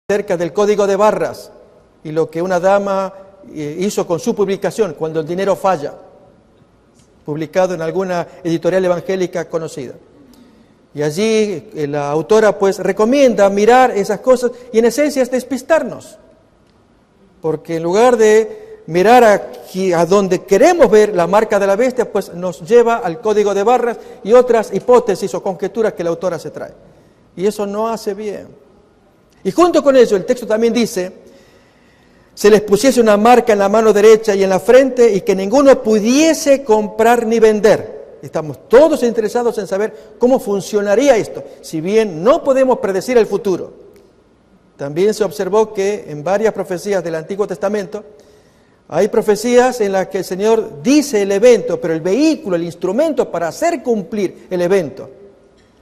acerca del código de barras y lo que una dama hizo con su publicación cuando el dinero falla, publicado en alguna editorial evangélica conocida. Y allí la autora pues recomienda mirar esas cosas y en esencia es despistarnos, porque en lugar de mirar aquí a donde queremos ver la marca de la bestia, pues nos lleva al código de barras y otras hipótesis o conjeturas que la autora se trae. Y eso no hace bien. Y junto con eso el texto también dice, se les pusiese una marca en la mano derecha y en la frente y que ninguno pudiese comprar ni vender. Estamos todos interesados en saber cómo funcionaría esto. Si bien no podemos predecir el futuro, también se observó que en varias profecías del Antiguo Testamento hay profecías en las que el Señor dice el evento, pero el vehículo, el instrumento para hacer cumplir el evento,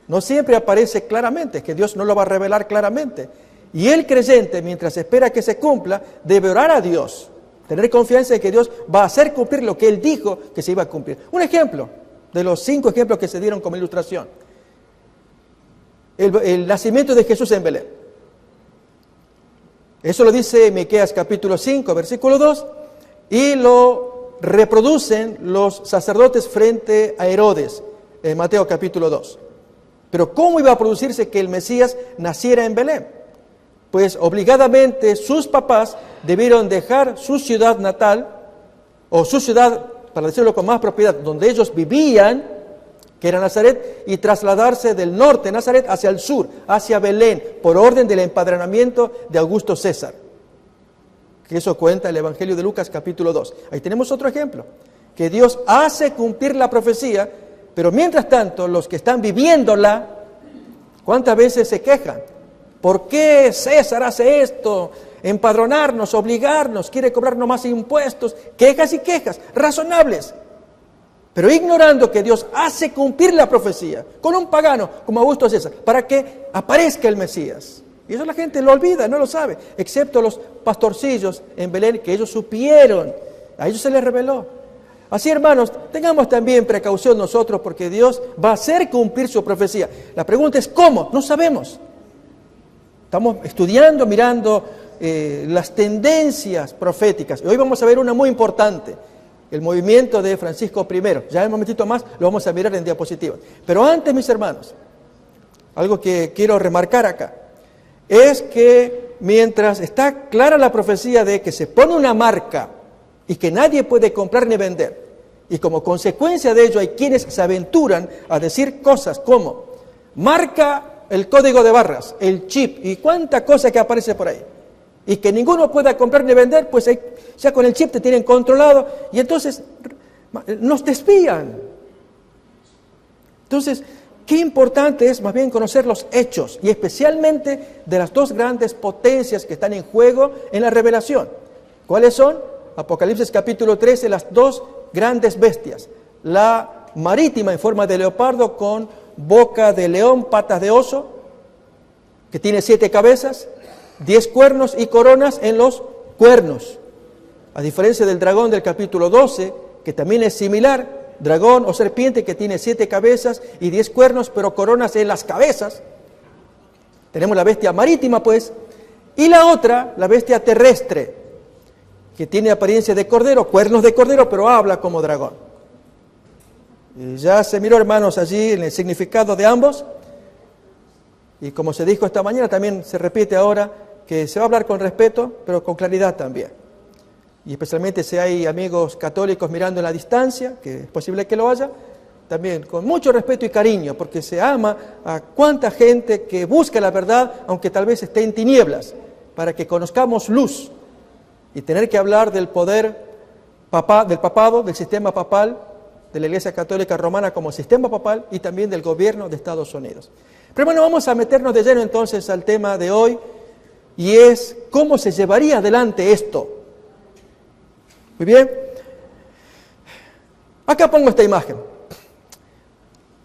no siempre aparece claramente, es que Dios no lo va a revelar claramente. Y el creyente, mientras espera que se cumpla, debe orar a Dios, tener confianza en que Dios va a hacer cumplir lo que Él dijo que se iba a cumplir. Un ejemplo de los 5 ejemplos que se dieron como ilustración. El nacimiento de Jesús en Belén. Eso lo dice Miqueas capítulo 5, versículo 2, y lo reproducen los sacerdotes frente a Herodes, en Mateo capítulo 2. Pero ¿cómo iba a producirse que el Mesías naciera en Belén? Pues obligadamente sus papás debieron dejar su ciudad natal, o su ciudad, para decirlo con más propiedad, donde ellos vivían, que era Nazaret, y trasladarse del norte de Nazaret hacia el sur, hacia Belén, por orden del empadronamiento de Augusto César. Que eso cuenta el Evangelio de Lucas capítulo 2. Ahí tenemos otro ejemplo, que Dios hace cumplir la profecía, pero mientras tanto los que están viviéndola, ¿cuántas veces se quejan? ¿Por qué César hace esto? Empadronarnos, obligarnos, quiere cobrarnos más impuestos, quejas y quejas, razonables. Pero ignorando que Dios hace cumplir la profecía con un pagano como Augusto César, para que aparezca el Mesías. Y eso la gente lo olvida, no lo sabe, excepto los pastorcillos en Belén, que ellos supieron, a ellos se les reveló. Así, hermanos, tengamos también precaución nosotros, porque Dios va a hacer cumplir su profecía. La pregunta es ¿cómo? No sabemos. Estamos estudiando, mirando las tendencias proféticas. Y hoy vamos a ver una muy importante, el movimiento de Francisco I. Ya en un momentito más lo vamos a mirar en diapositivas. Pero antes, mis hermanos, algo que quiero remarcar acá, es que mientras está clara la profecía de que se pone una marca y que nadie puede comprar ni vender, y como consecuencia de ello hay quienes se aventuran a decir cosas como marca el código de barras, el chip y cuánta cosa que aparece por ahí, y que ninguno pueda comprar ni vender, pues ya con el chip te tienen controlado y entonces nos desvían. Entonces, qué importante es más bien conocer los hechos y especialmente de las 2 grandes potencias que están en juego en la revelación. ¿Cuáles son? Apocalipsis capítulo 13, las 2 grandes bestias. La marítima en forma de leopardo con boca de león, patas de oso, que tiene 7 cabezas, 10 cuernos y coronas en los cuernos. A diferencia del dragón del capítulo 12, que también es similar, dragón o serpiente que tiene 7 cabezas y 10 cuernos, pero coronas en las cabezas. Tenemos la bestia marítima, pues, y la otra, la bestia terrestre, que tiene apariencia de cordero, cuernos de cordero, pero habla como dragón. Y ya se miró, hermanos, allí en el significado de ambos, y como se dijo esta mañana, también se repite ahora, que se va a hablar con respeto, pero con claridad también. Y especialmente si hay amigos católicos mirando en la distancia, que es posible que lo haya, también con mucho respeto y cariño, porque se ama a cuánta gente que busca la verdad, aunque tal vez esté en tinieblas, para que conozcamos luz, y tener que hablar del poder del papado, del sistema papal, de la Iglesia Católica Romana como sistema papal y también del gobierno de Estados Unidos. Pero bueno, vamos a meternos de lleno entonces al tema de hoy, y es cómo se llevaría adelante esto. Muy bien. Acá pongo esta imagen.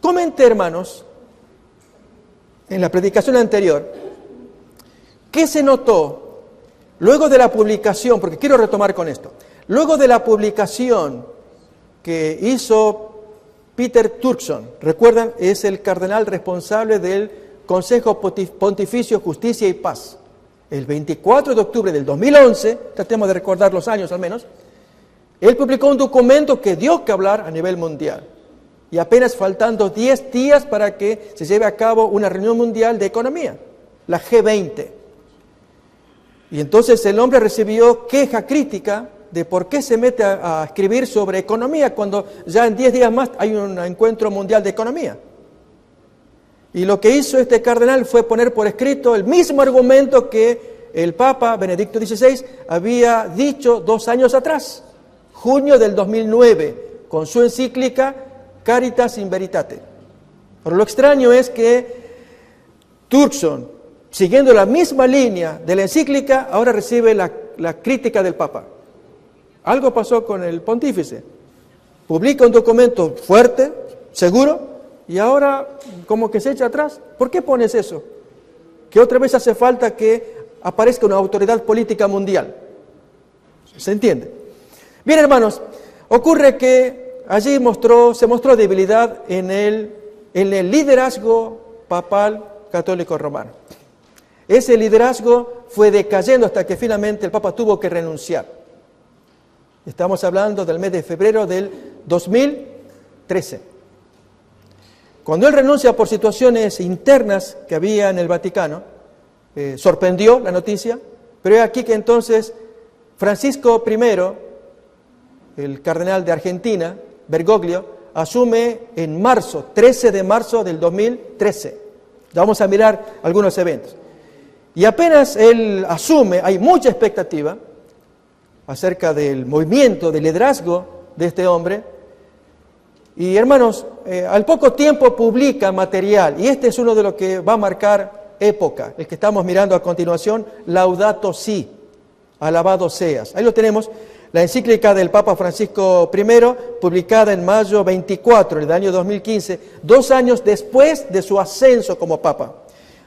Comenté, hermanos, en la predicación anterior, ¿qué se notó luego de la publicación? Porque quiero retomar con esto. Luego de la publicación que hizo Peter Turkson, recuerdan, es el cardenal responsable del Consejo Pontificio Justicia y Paz. el 24 de octubre del 2011, tratemos de recordar los años al menos, él publicó un documento que dio que hablar a nivel mundial. Y apenas faltando 10 días para que se lleve a cabo una reunión mundial de economía, la G20. Y entonces el hombre recibió queja crítica de por qué se mete a escribir sobre economía cuando ya en 10 días más hay un encuentro mundial de economía. Y lo que hizo este cardenal fue poner por escrito el mismo argumento que el Papa Benedicto XVI había dicho 2 años atrás, junio del 2009, con su encíclica Caritas in Veritate. Pero lo extraño es que Turkson, siguiendo la misma línea de la encíclica, ahora recibe la crítica del Papa. Algo pasó con el pontífice. Publica un documento fuerte, seguro, y ahora como que se echa atrás. ¿Por qué pones eso? Que otra vez hace falta que aparezca una autoridad política mundial. ¿Se entiende? Bien, hermanos, ocurre que allí se mostró debilidad en el liderazgo papal católico romano. Ese liderazgo fue decayendo hasta que finalmente el Papa tuvo que renunciar. Estamos hablando del mes de febrero del 2013. Cuando él renuncia por situaciones internas que había en el Vaticano, sorprendió la noticia, pero es aquí que entonces Francisco I, el cardenal de Argentina, Bergoglio, asume en marzo, 13 de marzo del 2013. Ya vamos a mirar algunos eventos. Y apenas él asume, hay mucha expectativa acerca del movimiento, del liderazgo de este hombre. Y hermanos, al poco tiempo publica material, y este es uno de los que va a marcar época, el que estamos mirando a continuación, Laudato Si, alabado seas. Ahí lo tenemos, la encíclica del Papa Francisco I, publicada en mayo 24 del año 2015, 2 años después de su ascenso como Papa.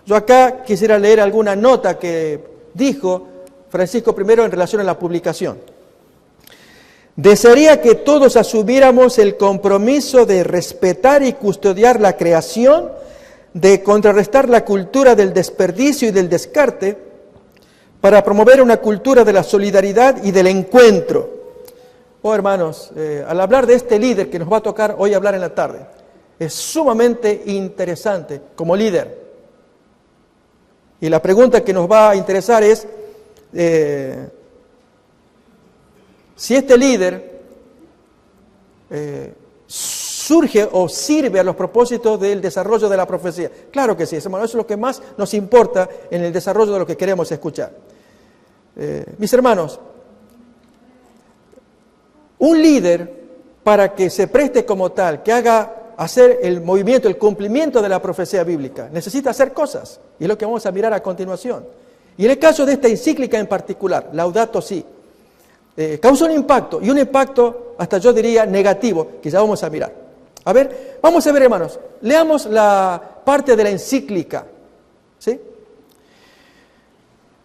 Yo acá quisiera leer alguna nota que dijo Francisco I en relación a la publicación. Desearía que todos asumiéramos el compromiso de respetar y custodiar la creación, de contrarrestar la cultura del desperdicio y del descarte, para promover una cultura de la solidaridad y del encuentro. Oh, hermanos, al hablar de este líder que nos va a tocar hoy hablar en la tarde, es sumamente interesante como líder. Y la pregunta que nos va a interesar es, si este líder surge o sirve a los propósitos del desarrollo de la profecía. Claro que sí, hermano, eso es lo que más nos importa en el desarrollo de lo que queremos escuchar. Mis hermanos, un líder, para que se preste como tal, que haga hacer el movimiento, el cumplimiento de la profecía bíblica, necesita hacer cosas, y es lo que vamos a mirar a continuación. Y en el caso de esta encíclica en particular, Laudato Si, causó un impacto, y un impacto hasta yo diría negativo, que ya vamos a mirar. A ver, vamos a ver, hermanos, leamos la parte de la encíclica, ¿sí?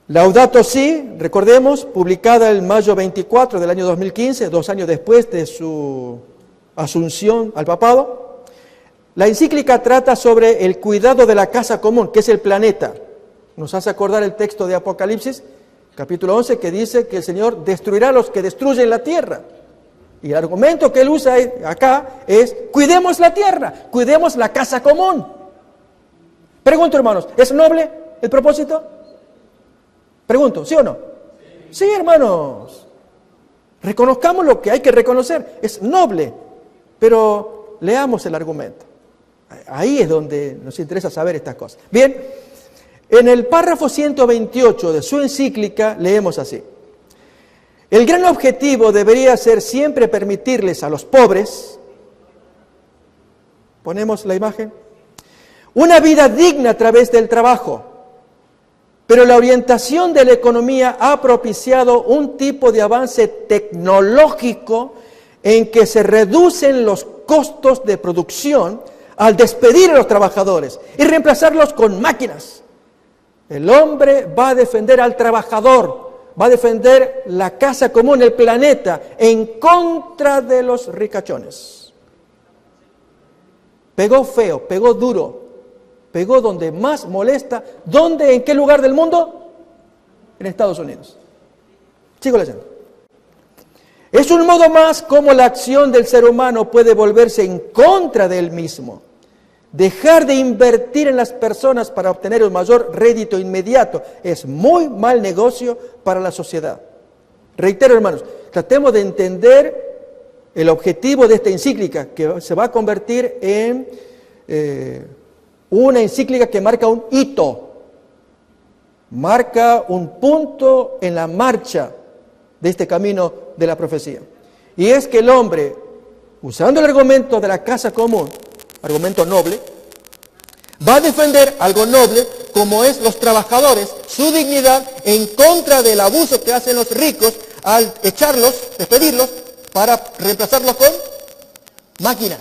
Laudato Si, recordemos, publicada el mayo 24 del año 2015, 2 años después de su asunción al papado. La encíclica trata sobre el cuidado de la casa común, que es el planeta. Nos hace acordar el texto de Apocalipsis, capítulo 11, que dice que el Señor destruirá a los que destruyen la tierra. Y el argumento que él usa acá es, cuidemos la tierra, cuidemos la casa común. Pregunto, hermanos, ¿es noble el propósito? Pregunto, ¿sí o no? Sí, hermanos. Reconozcamos lo que hay que reconocer, es noble, pero leamos el argumento. Ahí es donde nos interesa saber estas cosas. Bien, en el párrafo 128 de su encíclica leemos así: el gran objetivo debería ser siempre permitirles a los pobres, ponemos la imagen, una vida digna a través del trabajo, pero la orientación de la economía ha propiciado un tipo de avance tecnológico en que se reducen los costos de producción al despedir a los trabajadores y reemplazarlos con máquinas. El hombre va a defender al trabajador, va a defender la casa común, el planeta, en contra de los ricachones. Pegó feo, pegó duro, pegó donde más molesta. ¿Dónde? ¿En qué lugar del mundo? en Estados Unidos. Sigo leyendo. Es un modo más como la acción del ser humano puede volverse en contra de él mismo. Dejar de invertir en las personas para obtener un mayor rédito inmediato es muy mal negocio para la sociedad. Reitero, hermanos, tratemos de entender el objetivo de esta encíclica, que se va a convertir en una encíclica que marca un hito, marca un punto en la marcha de este camino de la profecía. Y es que el hombre, usando el argumento de la casa común, argumento noble, va a defender algo noble como es los trabajadores, su dignidad, en contra del abuso que hacen los ricos al echarlos, despedirlos, para reemplazarlos con máquinas.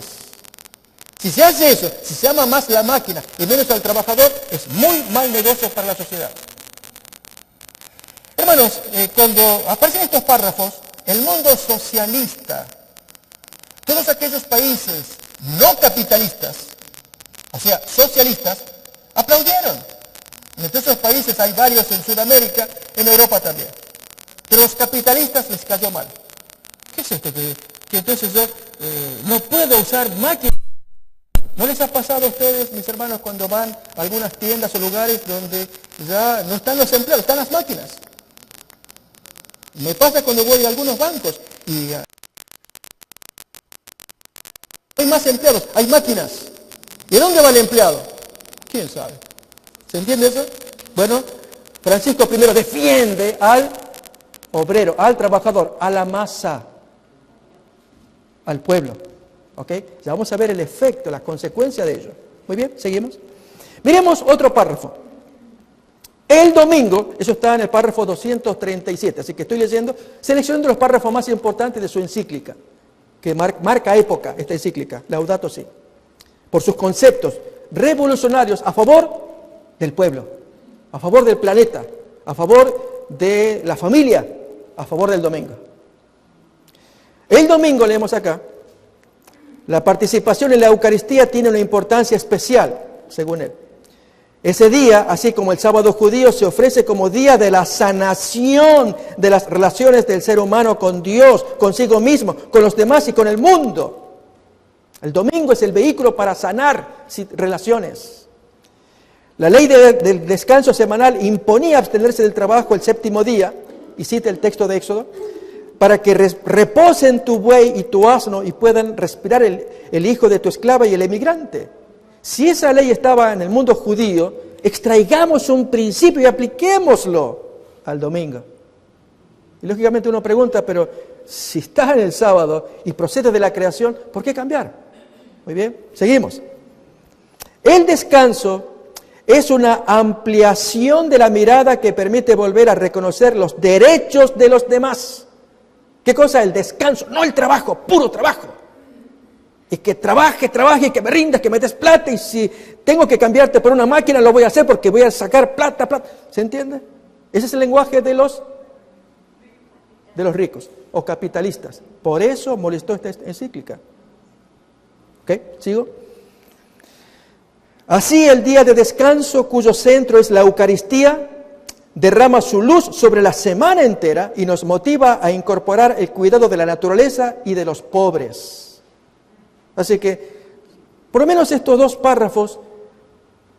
Si se hace eso, si se ama más la máquina y menos al trabajador, es muy mal negocio para la sociedad. Hermanos, cuando aparecen estos párrafos, el mundo socialista, todos aquellos países no capitalistas, o sea, socialistas, aplaudieron. En esos países hay varios en Sudamérica, en Europa también. Pero los capitalistas les cayó mal. ¿Qué es esto? Que entonces yo no puedo usar máquinas. ¿No les ha pasado a ustedes, mis hermanos, cuando van a algunas tiendas o lugares donde ya no están los empleados, están las máquinas? Me pasa cuando voy a algunos bancos y hay más empleados, hay máquinas. ¿Y dónde va el empleado? ¿Quién sabe? ¿Se entiende eso? Bueno, Francisco I defiende al obrero, al trabajador, a la masa, al pueblo. ¿Ok? Ya vamos a ver el efecto, las consecuencias de ello. Muy bien, seguimos. Miremos otro párrafo. El domingo, eso está en el párrafo 237, así que estoy leyendo, seleccionando los párrafos más importantes de su encíclica, que marca época, esta encíclica, Laudato Si, por sus conceptos revolucionarios a favor del pueblo, a favor del planeta, a favor de la familia, a favor del domingo. El domingo, leemos acá, la participación en la Eucaristía tiene una importancia especial, según él. Ese día, así como el sábado judío, se ofrece como día de la sanación de las relaciones del ser humano con Dios, consigo mismo, con los demás y con el mundo. El domingo es el vehículo para sanar relaciones. La ley del descanso semanal imponía abstenerse del trabajo el séptimo día, y cita el texto de Éxodo, para que reposen tu buey y tu asno y puedan respirar el hijo de tu esclava y el emigrante. Si esa ley estaba en el mundo judío, extraigamos un principio y apliquémoslo al domingo. Y lógicamente uno pregunta, pero si está en el sábado y procede de la creación, ¿por qué cambiar? Muy bien, seguimos. El descanso es una ampliación de la mirada que permite volver a reconocer los derechos de los demás. ¿Qué cosa? El descanso, no el trabajo, puro trabajo. Y que trabaje, que me rindas, que me des plata, y si tengo que cambiarte por una máquina, lo voy a hacer porque voy a sacar plata. ¿Se entiende? Ese es el lenguaje de los ricos o capitalistas. Por eso molestó esta encíclica. ¿Ok? ¿Sigo? Así, el día de descanso, cuyo centro es la Eucaristía, derrama su luz sobre la semana entera y nos motiva a incorporar el cuidado de la naturaleza y de los pobres. Así que, por lo menos estos dos párrafos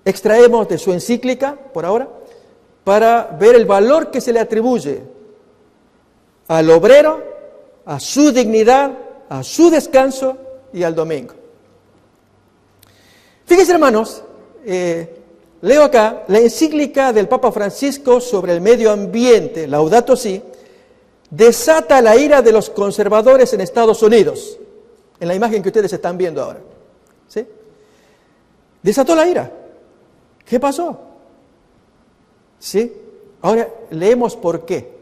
extraemos de su encíclica, por ahora, para ver el valor que se le atribuye al obrero, a su dignidad, a su descanso y al domingo. Fíjense, hermanos, leo acá la encíclica del Papa Francisco sobre el medio ambiente, Laudato Si, desata la ira de los conservadores en Estados Unidos. En la imagen que ustedes están viendo ahora. ¿Sí? Desató la ira. ¿Qué pasó? ¿Sí? Ahora leemos por qué.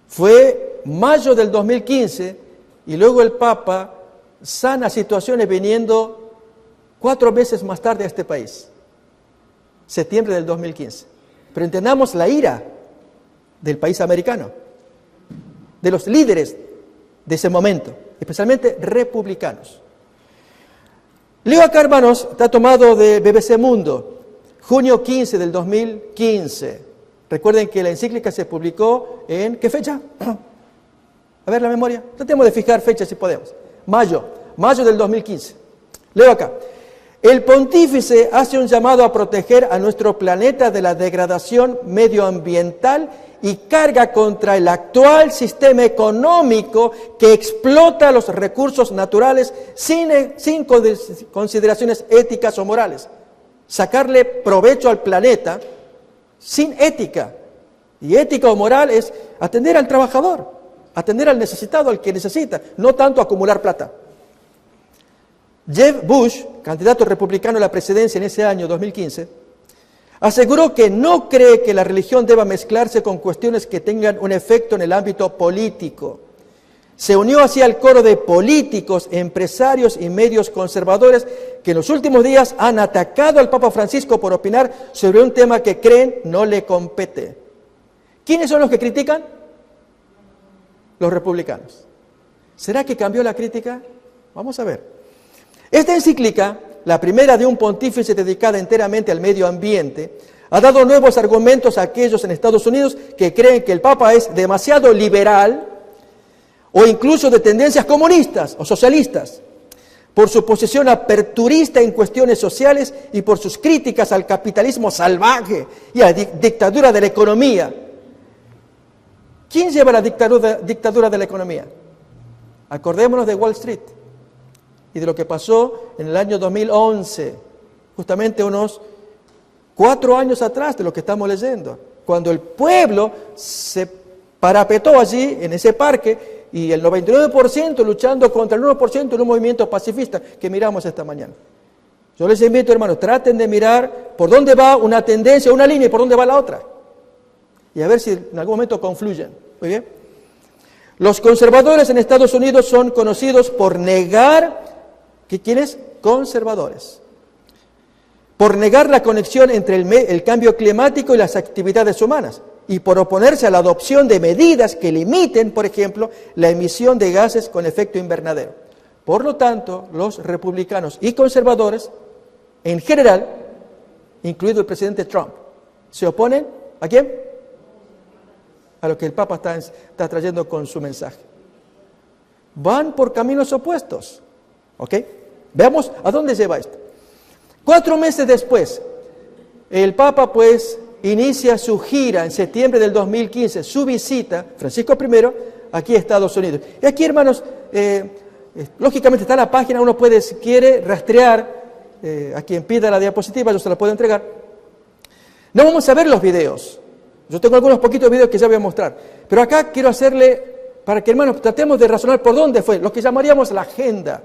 Fue mayo del 2015 y luego el Papa sana situaciones viniendo 4 meses más tarde a este país. Septiembre del 2015. Pero entendamos la ira del país americano, de los líderes de ese momento, especialmente republicanos. Leo acá, hermanos, está tomado de BBC Mundo, junio 15 del 2015. Recuerden que la encíclica se publicó en, ¿qué fecha? A ver la memoria. Tratemos de fijar fechas si podemos. Mayo del 2015. Leo acá. El pontífice hace un llamado a proteger a nuestro planeta de la degradación medioambiental y carga contra el actual sistema económico que explota los recursos naturales sin consideraciones éticas o morales. Sacarle provecho al planeta sin ética. Y ética o moral es atender al trabajador, atender al necesitado, al que necesita, no tanto acumular plata. Jeb Bush, candidato republicano a la presidencia en ese año 2015, aseguró que no cree que la religión deba mezclarse con cuestiones que tengan un efecto en el ámbito político. Se unió así al coro de políticos, empresarios y medios conservadores que en los últimos días han atacado al Papa Francisco por opinar sobre un tema que creen no le compete. ¿Quiénes son los que critican? Los republicanos. ¿Será que cambió la crítica? Vamos a ver. Esta encíclica, la primera de un pontífice dedicada enteramente al medio ambiente, ha dado nuevos argumentos a aquellos en Estados Unidos que creen que el Papa es demasiado liberal o incluso de tendencias comunistas o socialistas, por su posición aperturista en cuestiones sociales y por sus críticas al capitalismo salvaje y a la dictadura de la economía. ¿Quién lleva la dictadura de la economía? Acordémonos de Wall Street y de lo que pasó en el año 2011, justamente unos 4 años atrás de lo que estamos leyendo, cuando el pueblo se parapetó allí en ese parque y el 99% luchando contra el 1% en un movimiento pacifista que miramos esta mañana. Yo les invito, hermanos, traten de mirar por dónde va una tendencia, una línea y por dónde va la otra. Y a ver si en algún momento confluyen. Muy bien. Los conservadores en Estados Unidos son conocidos por negar, ¿quiénes? Conservadores. Por negar la conexión entre el cambio climático y las actividades humanas y por oponerse a la adopción de medidas que limiten, por ejemplo, la emisión de gases con efecto invernadero. Por lo tanto, los republicanos y conservadores, en general, incluido el presidente Trump, se oponen ¿a quién? A lo que el Papa está trayendo con su mensaje. Van por caminos opuestos. ¿Ok? Veamos a dónde lleva esto. 4 meses después, el Papa pues inicia su gira en septiembre del 2015, su visita, Francisco I, aquí a Estados Unidos. Y aquí, hermanos, lógicamente está la página, uno puede, si quiere, rastrear a quien pida la diapositiva, yo se la puedo entregar. No vamos a ver los videos. Yo tengo algunos poquitos videos que ya voy a mostrar. Pero acá quiero hacerle, para que, hermanos, tratemos de razonar por dónde fue, lo que llamaríamos la agenda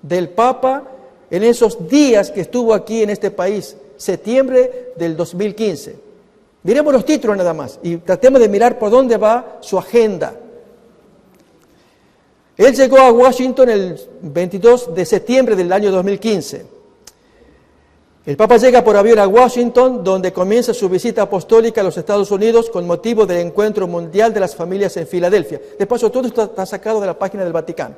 del Papa en esos días que estuvo aquí en este país, septiembre del 2015. Miremos los títulos nada más y tratemos de mirar por dónde va su agenda. Él llegó a Washington el 22 de septiembre del año 2015. El Papa llega por avión a Washington, donde comienza su visita apostólica a los Estados Unidos con motivo del Encuentro Mundial de las Familias en Filadelfia. De paso, todo esto está sacado de la página del Vaticano.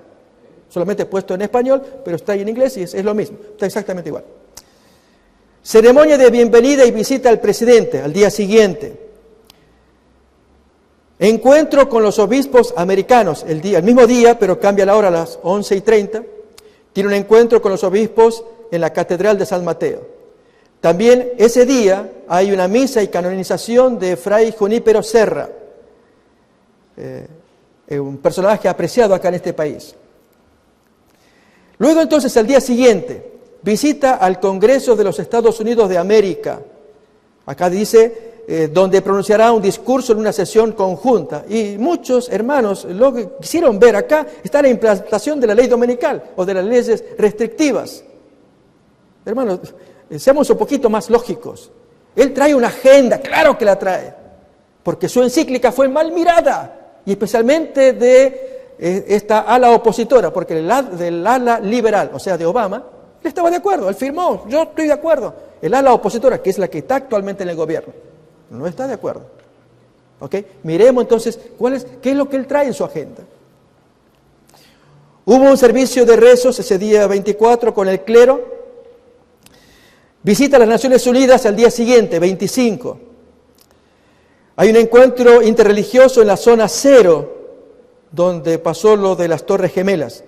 Solamente puesto en español, pero está ahí en inglés y es lo mismo, está exactamente igual. Ceremonia de bienvenida y visita al presidente al día siguiente. Encuentro con los obispos americanos el mismo día, pero cambia la hora a las 11:30. Tiene un encuentro con los obispos en la Catedral de San Mateo. También ese día hay una misa y canonización de Fray Junípero Serra, un personaje apreciado acá en este país. Luego entonces, al día siguiente, visita al Congreso de los Estados Unidos de América. Acá dice, donde pronunciará un discurso en una sesión conjunta. Y muchos hermanos lo que quisieron ver acá está la implantación de la ley dominical o de las leyes restrictivas. Hermanos, seamos un poquito más lógicos. Él trae una agenda, claro que la trae, porque su encíclica fue mal mirada, y especialmente de esta ala opositora, porque del ala liberal, o sea, de Obama, él estaba de acuerdo, él firmó, yo estoy de acuerdo. El ala opositora, que es la que está actualmente en el gobierno, no está de acuerdo. ¿Ok? Miremos entonces qué es lo que él trae en su agenda. Hubo un servicio de rezos ese día 24 con el clero. Visita a las Naciones Unidas al día siguiente, 25. Hay un encuentro interreligioso en la zona 0, donde pasó lo de las Torres Gemelas.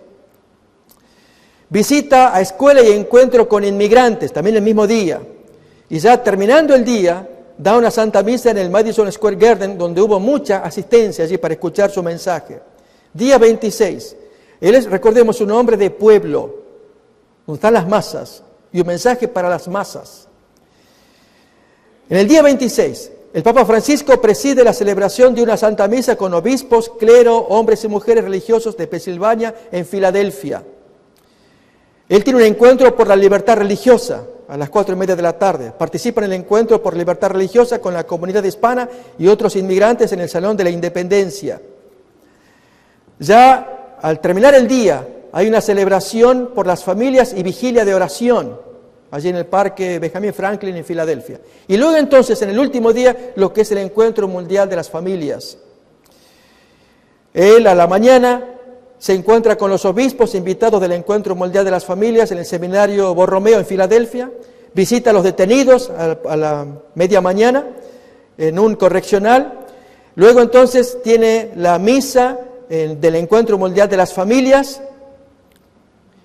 Visita a escuela y encuentro con inmigrantes, también el mismo día. Y ya terminando el día, da una Santa Misa en el Madison Square Garden, donde hubo mucha asistencia allí para escuchar su mensaje. Día 26. Él es, recordemos, un hombre de pueblo, donde están las masas, y un mensaje para las masas. En el día 26, el Papa Francisco preside la celebración de una Santa Misa con obispos, clero, hombres y mujeres religiosos de Pensilvania en Filadelfia. Él tiene un encuentro por la libertad religiosa a las 4:30 de la tarde. Participa en el encuentro por libertad religiosa con la comunidad hispana y otros inmigrantes en el Salón de la Independencia. Ya al terminar el día hay una celebración por las familias y vigilia de oración allí en el Parque Benjamin Franklin en Filadelfia. Y luego entonces en el último día lo que es el Encuentro Mundial de las Familias. Él a la mañana se encuentra con los obispos invitados del Encuentro Mundial de las Familias en el Seminario Borromeo en Filadelfia, visita a los detenidos a la media mañana en un correccional, luego entonces tiene la misa del Encuentro Mundial de las Familias,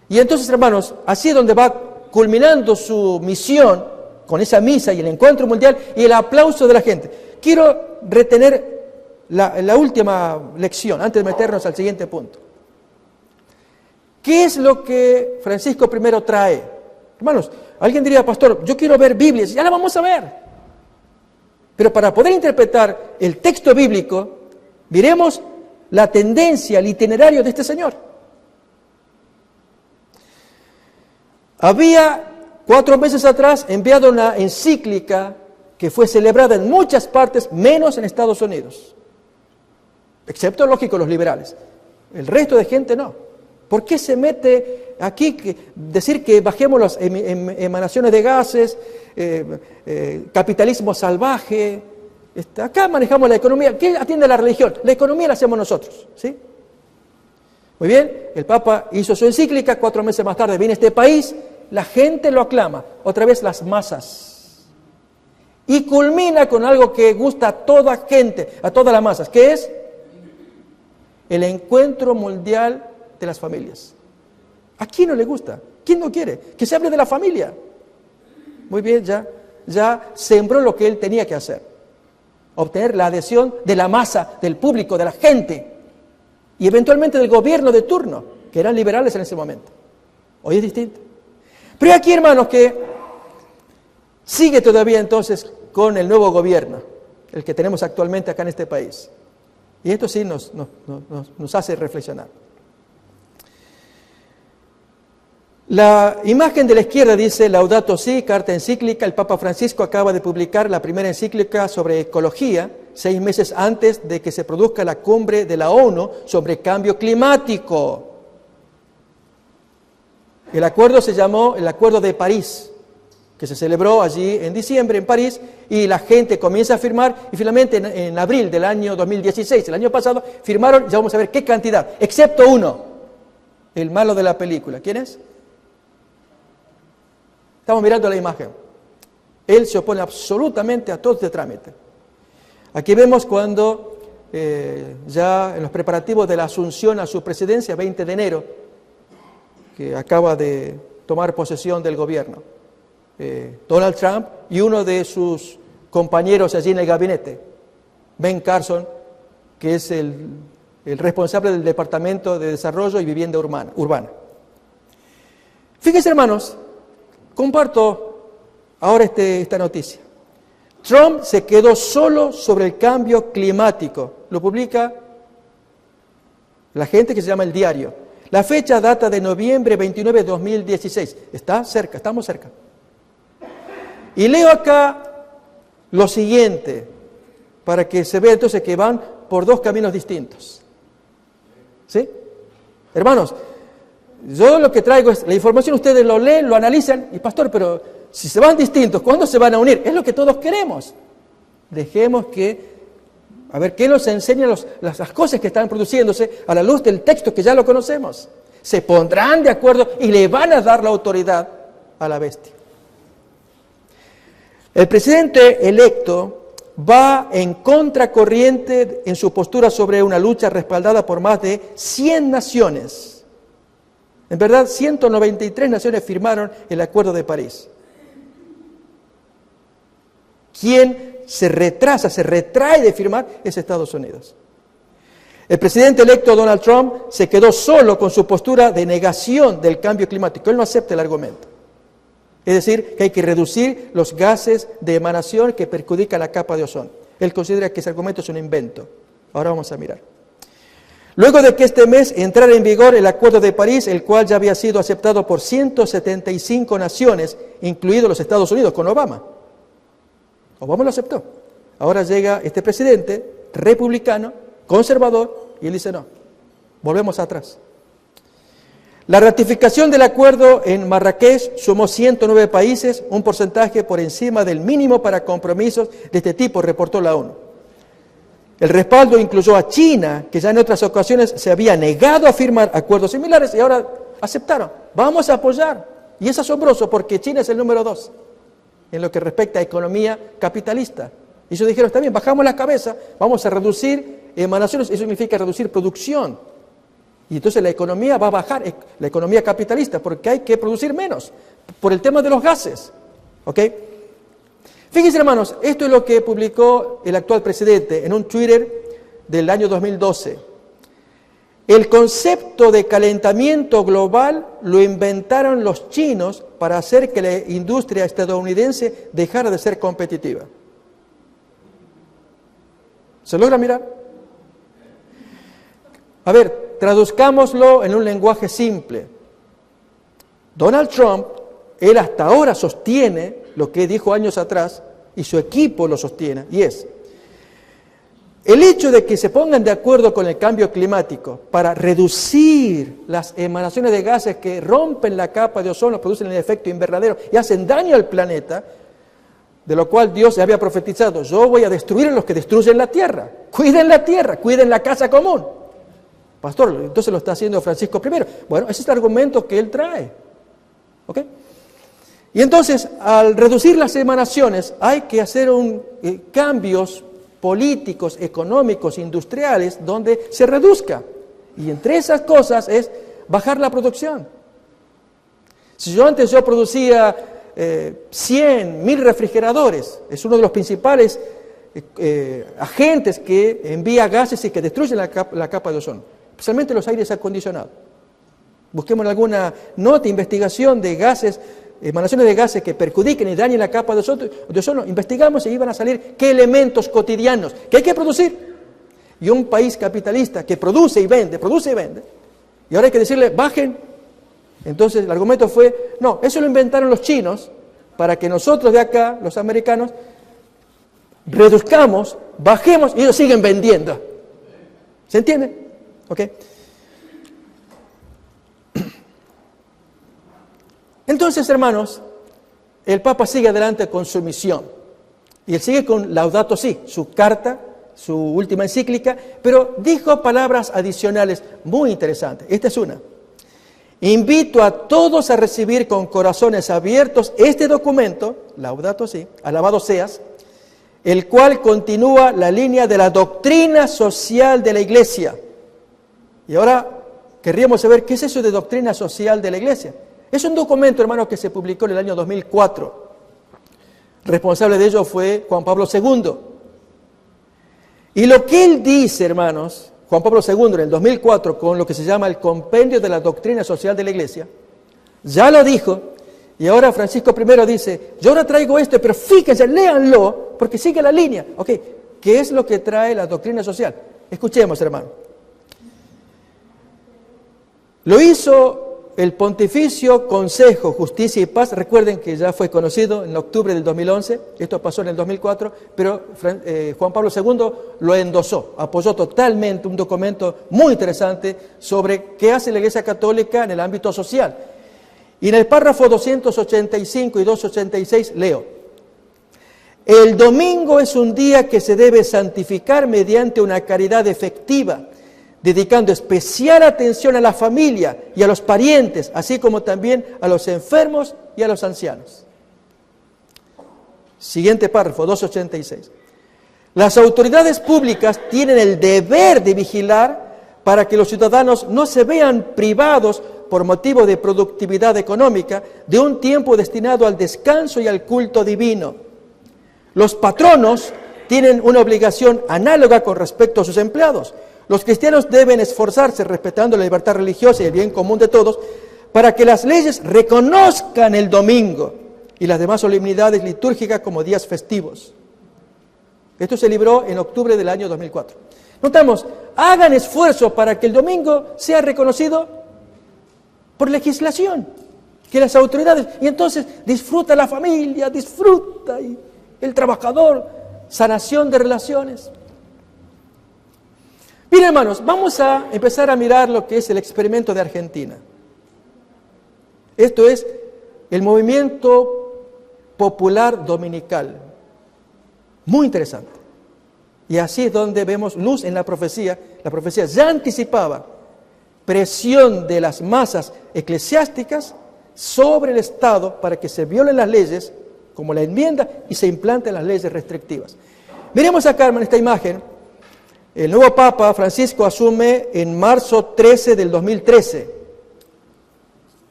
y entonces, hermanos, así es donde va culminando su misión con esa misa y el Encuentro Mundial y el aplauso de la gente. Quiero retener la última lección antes de meternos al siguiente punto. ¿Qué es lo que Francisco I trae? Hermanos, alguien diría, pastor, yo quiero ver Biblias, ya la vamos a ver. Pero para poder interpretar el texto bíblico, miremos la tendencia, el itinerario de este señor. Había 4 meses atrás enviado una encíclica que fue celebrada en muchas partes, menos en Estados Unidos. Excepto, lógico, los liberales. El resto de gente no. ¿Por qué se mete aquí decir que bajemos las emanaciones de gases, capitalismo salvaje? Acá manejamos la economía. ¿Quién atiende la religión? La economía la hacemos nosotros, ¿sí? Muy bien, el Papa hizo su encíclica, 4 meses más tarde viene a este país, la gente lo aclama, otra vez las masas. Y culmina con algo que gusta a toda gente, a todas las masas, que es el Encuentro Mundial de las Familias. ¿A quién no le gusta? ¿Quién no quiere? Que se hable de la familia. Muy bien, ya sembró lo que él tenía que hacer. Obtener la adhesión de la masa, del público, de la gente. Y eventualmente del gobierno de turno, que eran liberales en ese momento. Hoy es distinto. Pero hay aquí, hermanos, que sigue todavía entonces con el nuevo gobierno, el que tenemos actualmente acá en este país. Y esto sí nos hace reflexionar. La imagen de la izquierda dice Laudato Si, carta encíclica. El Papa Francisco acaba de publicar la primera encíclica sobre ecología, 6 meses antes de que se produzca la cumbre de la ONU sobre cambio climático. El acuerdo se llamó el Acuerdo de París, que se celebró allí en diciembre en París, y la gente comienza a firmar, y finalmente en abril del año 2016, el año pasado, firmaron, ya vamos a ver qué cantidad, excepto uno, el malo de la película. ¿Quién es? Estamos mirando la imagen. Él se opone absolutamente a todo este trámite. Aquí vemos cuando ya en los preparativos de la asunción a su presidencia, 20 de enero, que acaba de tomar posesión del gobierno, Donald Trump y uno de sus compañeros allí en el gabinete, Ben Carson, que es el responsable del Departamento de Desarrollo y Vivienda Urbana. Fíjense, hermanos, comparto ahora esta noticia. Trump se quedó solo sobre el cambio climático. Lo publica la gente que se llama El Diario. La fecha data de noviembre 29 de 2016. Está cerca, estamos cerca. Y leo acá lo siguiente, para que se vea entonces que van por 2 caminos distintos. ¿Sí? Hermanos, yo lo que traigo es la información, ustedes lo leen, lo analizan, y pastor, pero si se van distintos, ¿cuándo se van a unir? Es lo que todos queremos. Dejemos que, a ver, ¿qué nos enseñan las cosas que están produciéndose a la luz del texto que ya lo conocemos? Se pondrán de acuerdo y le van a dar la autoridad a la bestia. El presidente electo va en contracorriente en su postura sobre una lucha respaldada por más de 100 naciones. En verdad, 193 naciones firmaron el Acuerdo de París. Quien se retrae de firmar es Estados Unidos. El presidente electo Donald Trump se quedó solo con su postura de negación del cambio climático. Él no acepta el argumento. Es decir, que hay que reducir los gases de emanación que perjudican la capa de ozono. Él considera que ese argumento es un invento. Ahora vamos a mirar. Luego de que este mes entrara en vigor el Acuerdo de París, el cual ya había sido aceptado por 175 naciones, incluidos los Estados Unidos, con Obama. Obama lo aceptó. Ahora llega este presidente republicano, conservador, y él dice no, volvemos atrás. La ratificación del acuerdo en Marrakech sumó 109 países, un porcentaje por encima del mínimo para compromisos de este tipo, reportó la ONU. El respaldo incluyó a China, que ya en otras ocasiones se había negado a firmar acuerdos similares y ahora aceptaron. Vamos a apoyar. Y es asombroso porque China es el número 2 en lo que respecta a economía capitalista. Y ellos dijeron, está bien, bajamos la cabeza, vamos a reducir emanaciones, eso significa reducir producción. Y entonces la economía va a bajar, la economía capitalista, porque hay que producir menos, por el tema de los gases. ¿Ok? Fíjense, hermanos, esto es lo que publicó el actual presidente en un Twitter del año 2012. El concepto de calentamiento global lo inventaron los chinos para hacer que la industria estadounidense dejara de ser competitiva. ¿Se logra mirar? A ver, traduzcámoslo en un lenguaje simple. Donald Trump, él hasta ahora sostiene lo que dijo años atrás, y su equipo lo sostiene, y es, el hecho de que se pongan de acuerdo con el cambio climático para reducir las emanaciones de gases que rompen la capa de ozono, producen el efecto invernadero y hacen daño al planeta, de lo cual Dios había profetizado, yo voy a destruir a los que destruyen la tierra, cuiden la casa común. Pastor, entonces lo está haciendo Francisco I. Bueno, ese es el argumento que él trae. ¿Ok? Y entonces, al reducir las emanaciones, hay que hacer cambios políticos, económicos, industriales, donde se reduzca. Y entre esas cosas es bajar la producción. Si antes yo producía 100, 1000 refrigeradores, es uno de los principales agentes que envía gases y que destruyen la capa de ozono, especialmente los aires acondicionados. Busquemos alguna nota, investigación de gases, emanaciones de gases que perjudiquen y dañen la capa de ozono, investigamos y ahí van a salir qué elementos cotidianos que hay que producir. Y un país capitalista que produce y vende, y ahora hay que decirle, bajen. Entonces el argumento fue, no, eso lo inventaron los chinos para que nosotros de acá, los americanos, reduzcamos, bajemos y ellos siguen vendiendo. ¿Se entiende? ¿Ok? Entonces, hermanos, el Papa sigue adelante con su misión. Y él sigue con Laudato Si, su carta, su última encíclica, pero dijo palabras adicionales muy interesantes. Esta es una. Invito a todos a recibir con corazones abiertos este documento, Laudato Si, alabado seas, el cual continúa la línea de la doctrina social de la Iglesia. Y ahora querríamos saber qué es eso de doctrina social de la Iglesia. Es un documento, hermanos, que se publicó en el año 2004. Responsable de ello fue Juan Pablo II. Y lo que él dice, hermanos, Juan Pablo II en el 2004, con lo que se llama el Compendio de la Doctrina Social de la Iglesia, ya lo dijo, y ahora Francisco I dice, yo ahora traigo esto, pero fíjense, léanlo, porque sigue la línea. Ok, ¿qué es lo que trae la doctrina social? Escuchemos, hermano. Lo hizo el Pontificio Consejo, Justicia y Paz, recuerden que ya fue conocido en octubre del 2011, esto pasó en el 2004, pero Juan Pablo II lo endosó, apoyó totalmente un documento muy interesante sobre qué hace la Iglesia Católica en el ámbito social. Y en el párrafo 285 y 286 leo, el domingo es un día que se debe santificar mediante una caridad efectiva, dedicando especial atención a la familia y a los parientes, así como también a los enfermos y a los ancianos. Siguiente párrafo, 286. Las autoridades públicas tienen el deber de vigilar para que los ciudadanos no se vean privados por motivo de productividad económica de un tiempo destinado al descanso y al culto divino. Los patronos tienen una obligación análoga con respecto a sus empleados. Los cristianos deben esforzarse, respetando la libertad religiosa y el bien común de todos, para que las leyes reconozcan el domingo y las demás solemnidades litúrgicas como días festivos. Esto se libró en octubre del año 2004. Notamos, hagan esfuerzo para que el domingo sea reconocido por legislación, que las autoridades, y entonces disfruta la familia, disfruta y el trabajador, sanación de relaciones. Bien, hermanos, vamos a empezar a mirar lo que es el experimento de Argentina. Esto es el movimiento popular dominical. Muy interesante. Y así es donde vemos luz en la profecía. La profecía ya anticipaba presión de las masas eclesiásticas sobre el Estado para que se violen las leyes, como la enmienda, y se implanten las leyes restrictivas. Miremos acá, hermano, esta imagen. El nuevo Papa Francisco asume en marzo 13 del 2013.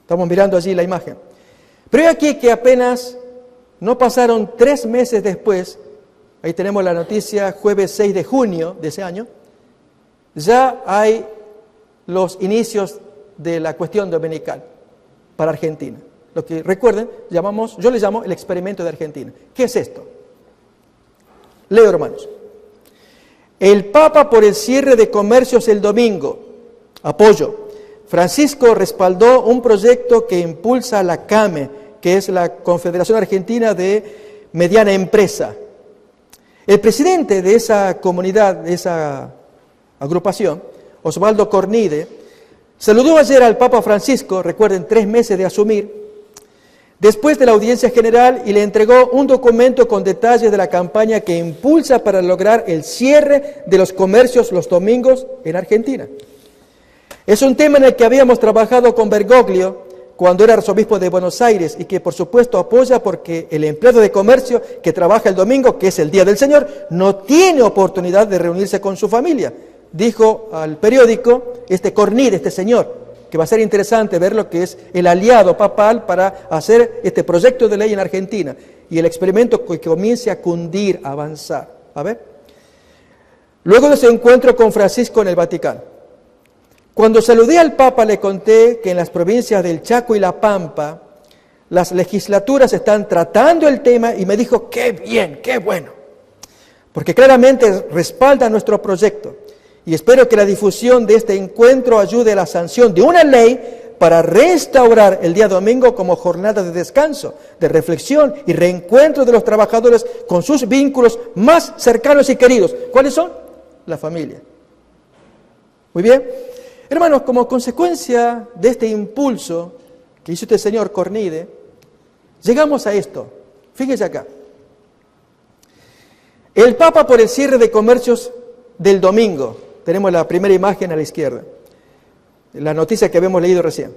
Estamos mirando allí la imagen. Pero aquí que apenas no pasaron 3 meses después, ahí tenemos la noticia, jueves 6 de junio de ese año, ya hay los inicios de la cuestión dominical para Argentina. Lo que recuerden, yo le llamo el experimento de Argentina. ¿Qué es esto? Leo, hermanos. El Papa por el cierre de comercios el domingo. Apoyo. Francisco respaldó un proyecto que impulsa la CAME, que es la Confederación Argentina de Mediana Empresa. El presidente de esa comunidad, de esa agrupación, Osvaldo Cornide, saludó ayer al Papa Francisco, recuerden, 3 meses de asumir, después de la audiencia general, y le entregó un documento con detalles de la campaña que impulsa para lograr el cierre de los comercios los domingos en Argentina. Es un tema en el que habíamos trabajado con Bergoglio cuando era arzobispo de Buenos Aires y que por supuesto apoya porque el empleado de comercio que trabaja el domingo, que es el Día del Señor, no tiene oportunidad de reunirse con su familia. Dijo al periódico Cornide, este señor, que va a ser interesante ver lo que es el aliado papal para hacer este proyecto de ley en Argentina y el experimento que comience a cundir, a avanzar. A ver. Luego de ese encuentro con Francisco en el Vaticano, cuando saludé al Papa le conté que en las provincias del Chaco y La Pampa las legislaturas están tratando el tema y me dijo, qué bien, qué bueno, porque claramente respalda nuestro proyecto. Y espero que la difusión de este encuentro ayude a la sanción de una ley para restaurar el día domingo como jornada de descanso, de reflexión y reencuentro de los trabajadores con sus vínculos más cercanos y queridos. ¿Cuáles son? La familia. Muy bien. Hermanos, como consecuencia de este impulso que hizo este señor Cornide, llegamos a esto. Fíjense acá. El Papa por el cierre de comercios del domingo. Tenemos la primera imagen a la izquierda. La noticia que habíamos leído recién.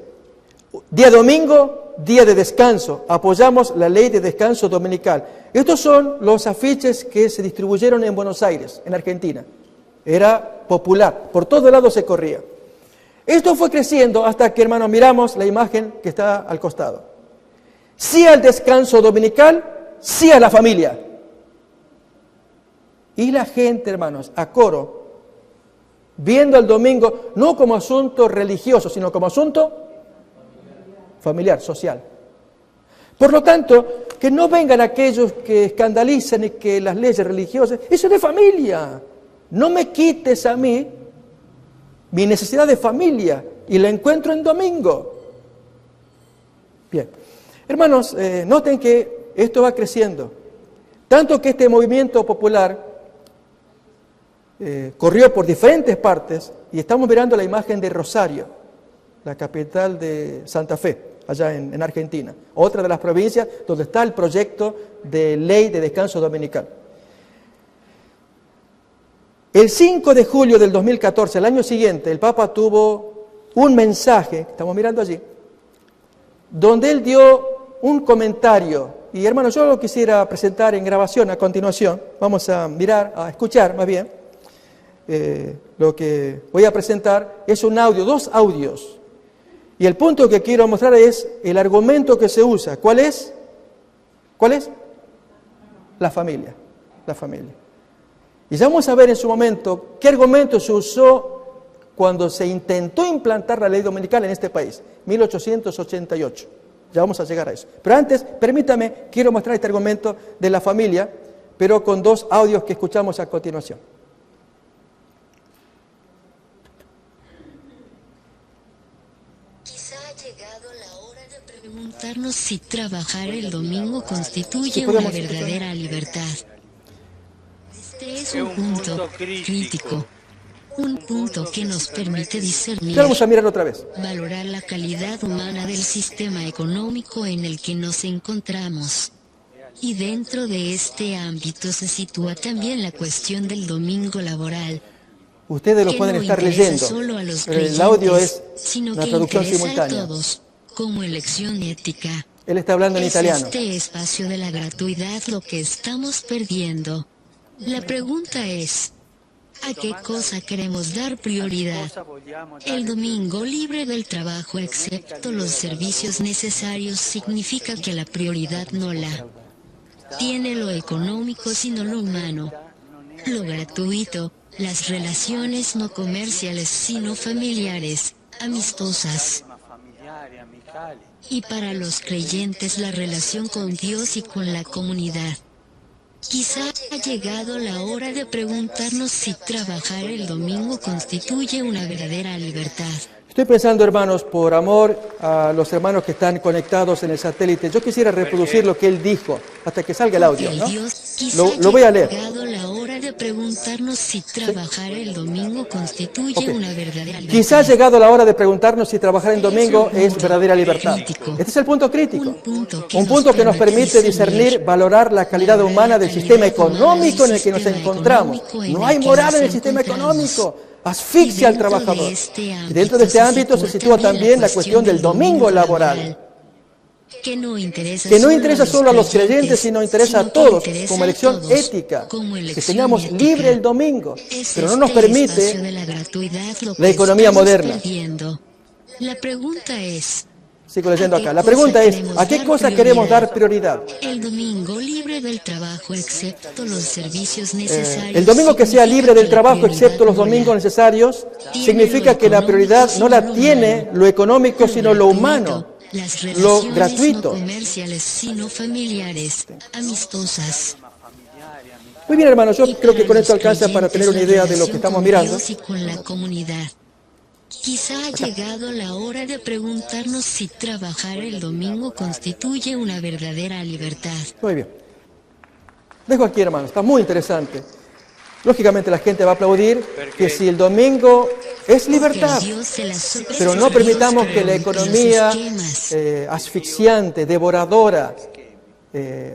Día domingo, día de descanso. Apoyamos la ley de descanso dominical. Estos son los afiches que se distribuyeron en Buenos Aires, en Argentina. Era popular. Por todos lados se corría. Esto fue creciendo hasta que, hermanos, miramos la imagen que está al costado. Sí al descanso dominical, sí a la familia. Y la gente, hermanos, a coro, viendo el domingo no como asunto religioso, sino como asunto familiar, social. Por lo tanto, que no vengan aquellos que escandalizan y que las leyes religiosas, eso es de familia. No me quites a mí mi necesidad de familia y la encuentro en domingo. Bien, hermanos, noten que esto va creciendo. Tanto que este movimiento popular corrió por diferentes partes y estamos mirando la imagen de Rosario, la capital de Santa Fe, allá en Argentina. Otra de las provincias donde está el proyecto de ley de descanso dominical. El 5 de julio del 2014, el año siguiente, el Papa tuvo un mensaje, estamos mirando allí, donde él dio un comentario Y hermanos, yo lo quisiera presentar en grabación a continuación. Vamos a mirar, a escuchar más bien. Lo que voy a presentar es un audio, 2 audios. Y el punto que quiero mostrar es el argumento que se usa. ¿Cuál es? ¿Cuál es? La familia. La familia. Y ya vamos a ver en su momento qué argumento se usó cuando se intentó implantar la ley dominical en este país, 1888. Ya vamos a llegar a eso. Pero antes, permítame, quiero mostrar este argumento de la familia, pero con 2 audios que escuchamos a continuación. Quizá ha llegado la hora de preguntarnos si trabajar el domingo constituye Sí, una podemos verdadera libertad. Este es un punto crítico. Un punto que nos permite discernir, Ya vamos a mirar otra vez. valorar la calidad humana del sistema económico en el que nos encontramos. Y dentro de este ámbito se sitúa también la cuestión del domingo laboral, Ustedes lo que pueden no estar interesa leyendo. solo a los El audio creyentes, es sino una que traducción interesa a simultánea. todos, como elección ética. Él está hablando en Es italiano. este espacio de la gratuidad lo que estamos perdiendo. La pregunta es, ¿a qué cosa queremos dar prioridad? El domingo libre del trabajo excepto los servicios necesarios significa que la prioridad no la tiene lo económico sino lo humano, lo gratuito, las relaciones no comerciales sino familiares, amistosas. Y para los creyentes la relación con Dios y con la comunidad. Quizá ha llegado la hora de preguntarnos si trabajar el domingo constituye una verdadera libertad. Estoy pensando, hermanos, por amor a los hermanos que están conectados en el satélite, yo quisiera reproducir lo que él dijo hasta que salga el audio, ¿no? Lo voy a leer. Ha llegado la hora de preguntarnos si trabajar el domingo constituye una verdadera libertad. Quizá ha llegado la hora de preguntarnos si trabajar en domingo es verdadera libertad. Este es el punto crítico. Un punto que nos permite discernir, valorar la calidad humana del sistema económico en el que nos encontramos. No hay moral en el sistema económico. Asfixia al trabajador. Y dentro de este ámbito se sitúa también la cuestión del domingo laboral, que no interesa solo a los creyentes, sino interesa a todos, como elección ética, que tengamos libre el domingo, pero no nos permite la economía moderna. La pregunta es, Sigo leyendo acá. La pregunta es, ¿a qué cosa queremos dar prioridad? el domingo libre del trabajo excepto los servicios necesarios. El domingo que sea libre del trabajo excepto los domingos necesarios significa que la prioridad no la tiene lo económico, sino lo humano, lo gratuito. No comerciales, sino familiares, amistosas. Muy bien, hermanos, yo creo que con esto alcanza para tener una idea de lo que estamos mirando. Y con la comunidad. Quizá ha llegado la hora de preguntarnos si trabajar el domingo constituye una verdadera libertad. Muy bien. Dejo aquí, hermanos, está muy interesante. Lógicamente la gente va a aplaudir que si el domingo es libertad, pero no permitamos que la economía asfixiante, devoradora,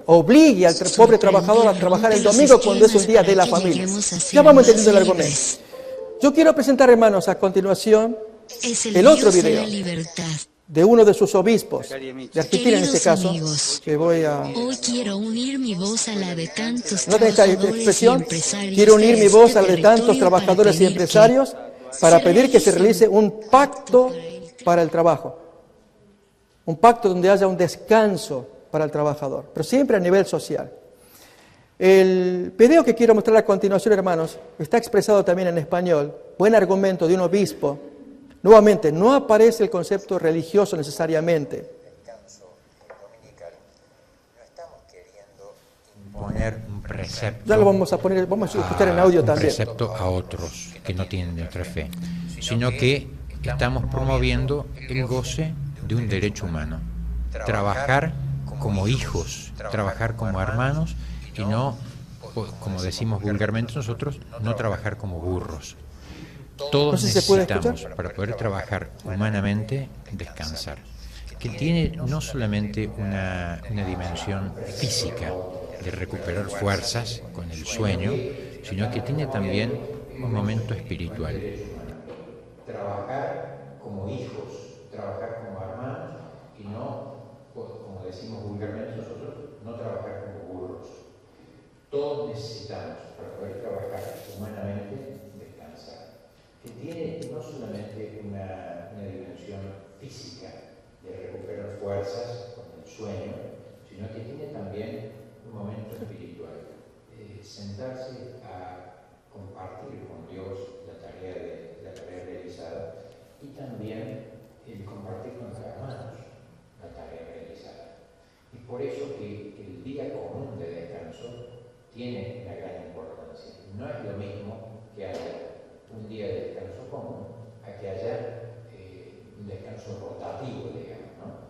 obligue al pobre trabajador a trabajar el domingo cuando es un día de la familia. Ya vamos entendiendo el argumento. Yo quiero presentar, hermanos, a continuación el otro video de uno de sus obispos, de Argentina en este caso, que voy a... Hoy quiero unir mi voz a la de tantos ¿No esta trabajadores expresión? y empresarios Quiero unir mi voz a la de de tantos territorio trabajadores y empresarios para pedir que se realice un pacto para el trabajo. Un pacto donde haya un descanso para el trabajador, pero siempre a nivel social. El video que quiero mostrar a continuación, hermanos, está expresado también en español. Buen argumento de un obispo. Nuevamente, no aparece el concepto religioso necesariamente. Descanso dominical. No estamos queriendo imponer un precepto. Ya lo vamos a poner, vamos a escuchar en audio un también. precepto a otros que no tienen nuestra fe, sino que estamos promoviendo el goce de un derecho humano. Trabajar como hijos, trabajar como hermanos y no, como decimos vulgarmente nosotros, no trabajar como burros. Todos No sé si se puede necesitamos, escuchar. para poder trabajar humanamente, descansar. Que tiene no solamente una dimensión física de recuperar fuerzas con el sueño, sino que tiene también un momento espiritual. Trabajar como hijos, trabajar como hermanos y no, como decimos vulgarmente nosotros, no no trabajar como burros. Todos necesitamos, para poder trabajar humanamente, descansar. Que tiene no solamente una dimensión física de recuperar fuerzas con el sueño, sino que tiene también un momento espiritual. Sentarse a compartir con Dios la tarea realizada y también el compartir con los hermanos la tarea realizada. Y por eso que el día común de descanso tiene una gran importancia. No es lo mismo que haya un día de descanso común a que haya un descanso rotativo, digamos, ¿no?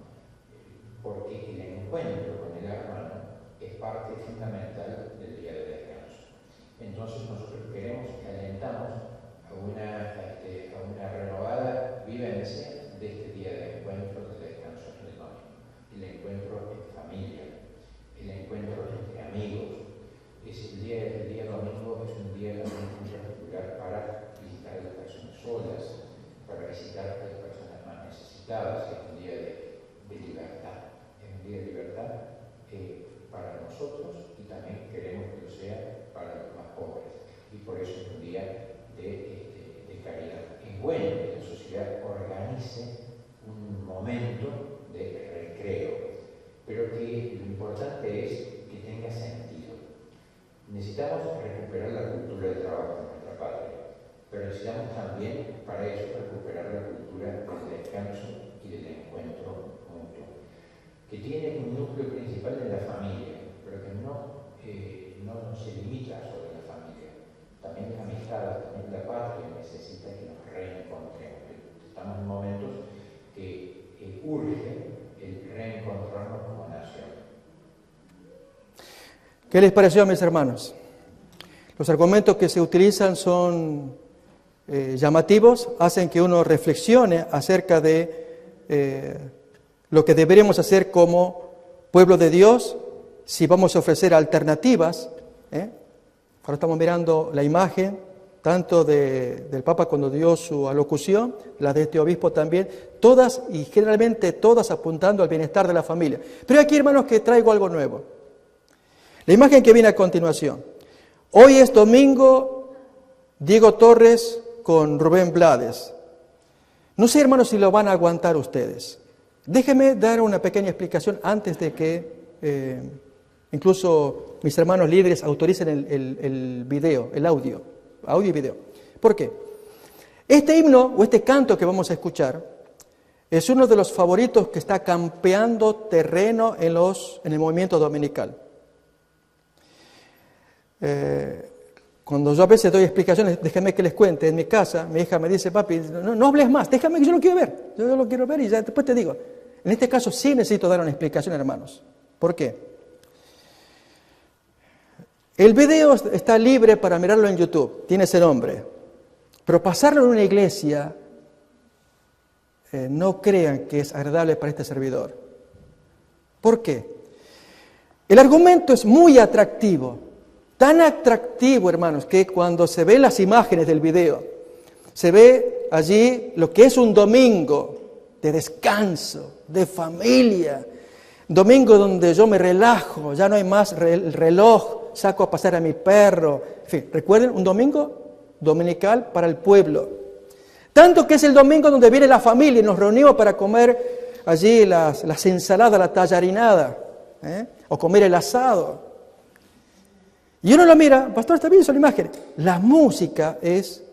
Porque el encuentro con el hermano es parte fundamental del día de descanso. Entonces nosotros queremos y alentamos a una renovada vivencia de este día de encuentro, de descanso en el domingo. El encuentro en familia, el encuentro entre amigos. El día domingo es un día muy particular para visitar a las personas solas, para visitar a las personas más necesitadas. Es un día de libertad. Es un día de libertad para nosotros y también queremos que lo sea para los más pobres. Y por eso es un día de caridad. Es bueno que la sociedad organice un momento de recreo, pero que lo importante es que tenga sentido. Necesitamos recuperar la cultura del trabajo en nuestra patria, pero necesitamos también para eso recuperar la cultura del descanso y del encuentro mutuo, que tiene un núcleo principal en la familia, pero que no se limita solo a la familia. También la amistad, también la patria necesita que nos reencontremos. Estamos en momentos que urge el reencontrarnos como nación. ¿Qué les pareció, mis hermanos? Los argumentos que se utilizan son llamativos, hacen que uno reflexione acerca de lo que deberíamos hacer como pueblo de Dios, si vamos a ofrecer alternativas. Ahora estamos mirando la imagen, tanto del Papa cuando dio su alocución, la de este obispo también, todas y generalmente todas apuntando al bienestar de la familia. Pero aquí, hermanos, que traigo algo nuevo. La imagen que viene a continuación. Hoy es domingo, Diego Torres con Rubén Blades. No sé, hermanos, si lo van a aguantar ustedes. Déjenme dar una pequeña explicación antes de que incluso mis hermanos líderes autoricen el video, el audio y video. ¿Por qué? Este himno o este canto que vamos a escuchar es uno de los favoritos que está campeando terreno en el movimiento dominical. Cuando yo a veces doy explicaciones, déjame que les cuente, en mi casa, mi hija me dice, papi, no hables más, déjame que yo lo quiero ver, yo lo quiero ver y ya después te digo. En este caso sí necesito dar una explicación, hermanos. ¿Por qué? El video está libre para mirarlo en YouTube, tiene ese nombre, pero pasarlo en una iglesia, no crean que es agradable para este servidor. ¿Por qué? El argumento es muy atractivo. Tan atractivo, hermanos, que cuando se ven las imágenes del video, se ve allí lo que es un domingo de descanso, de familia, domingo donde yo me relajo, ya no hay más el reloj, saco a pasear a mi perro. En fin, recuerden, un domingo dominical para el pueblo. Tanto que es el domingo donde viene la familia y nos reunimos para comer allí las ensaladas, la tallarinada, o comer el asado. Y uno lo mira, pastor, está bien, son imágenes. La música es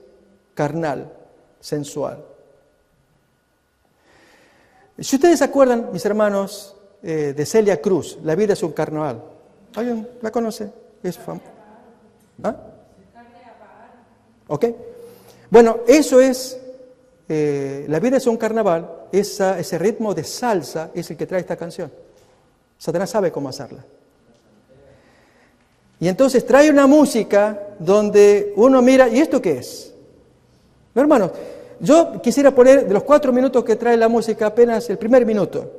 carnal, sensual. Si ustedes se acuerdan, mis hermanos, de Celia Cruz, La vida es un carnaval. ¿Alguien la conoce? Es famosa. ¿Ah? ¿Ok? Bueno, eso es, La vida es un carnaval, ese ritmo de salsa es el que trae esta canción. Satanás sabe cómo hacerla. Y entonces trae una música donde uno mira, ¿y esto qué es? No, hermanos, yo quisiera poner de los 4 minutos que trae la música apenas el primer minuto.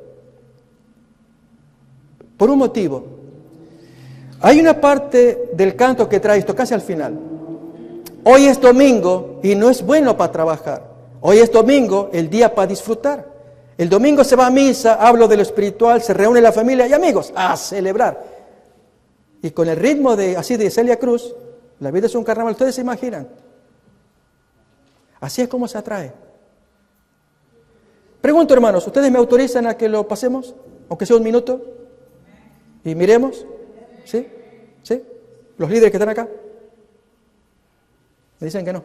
Por un motivo. Hay una parte del canto que trae esto casi al final. Hoy es domingo y no es bueno para trabajar. Hoy es domingo, el día para disfrutar. El domingo se va a misa, hablo de lo espiritual, se reúne la familia y amigos, a celebrar. y con el ritmo así de Celia Cruz, la vida es un carnaval, ustedes se imaginan. Así es como se atrae. Pregunto, hermanos, ¿ustedes me autorizan a que lo pasemos? Aunque sea un minuto. Y miremos. ¿Sí? ¿Sí? ¿Los líderes que están acá? Me dicen que no.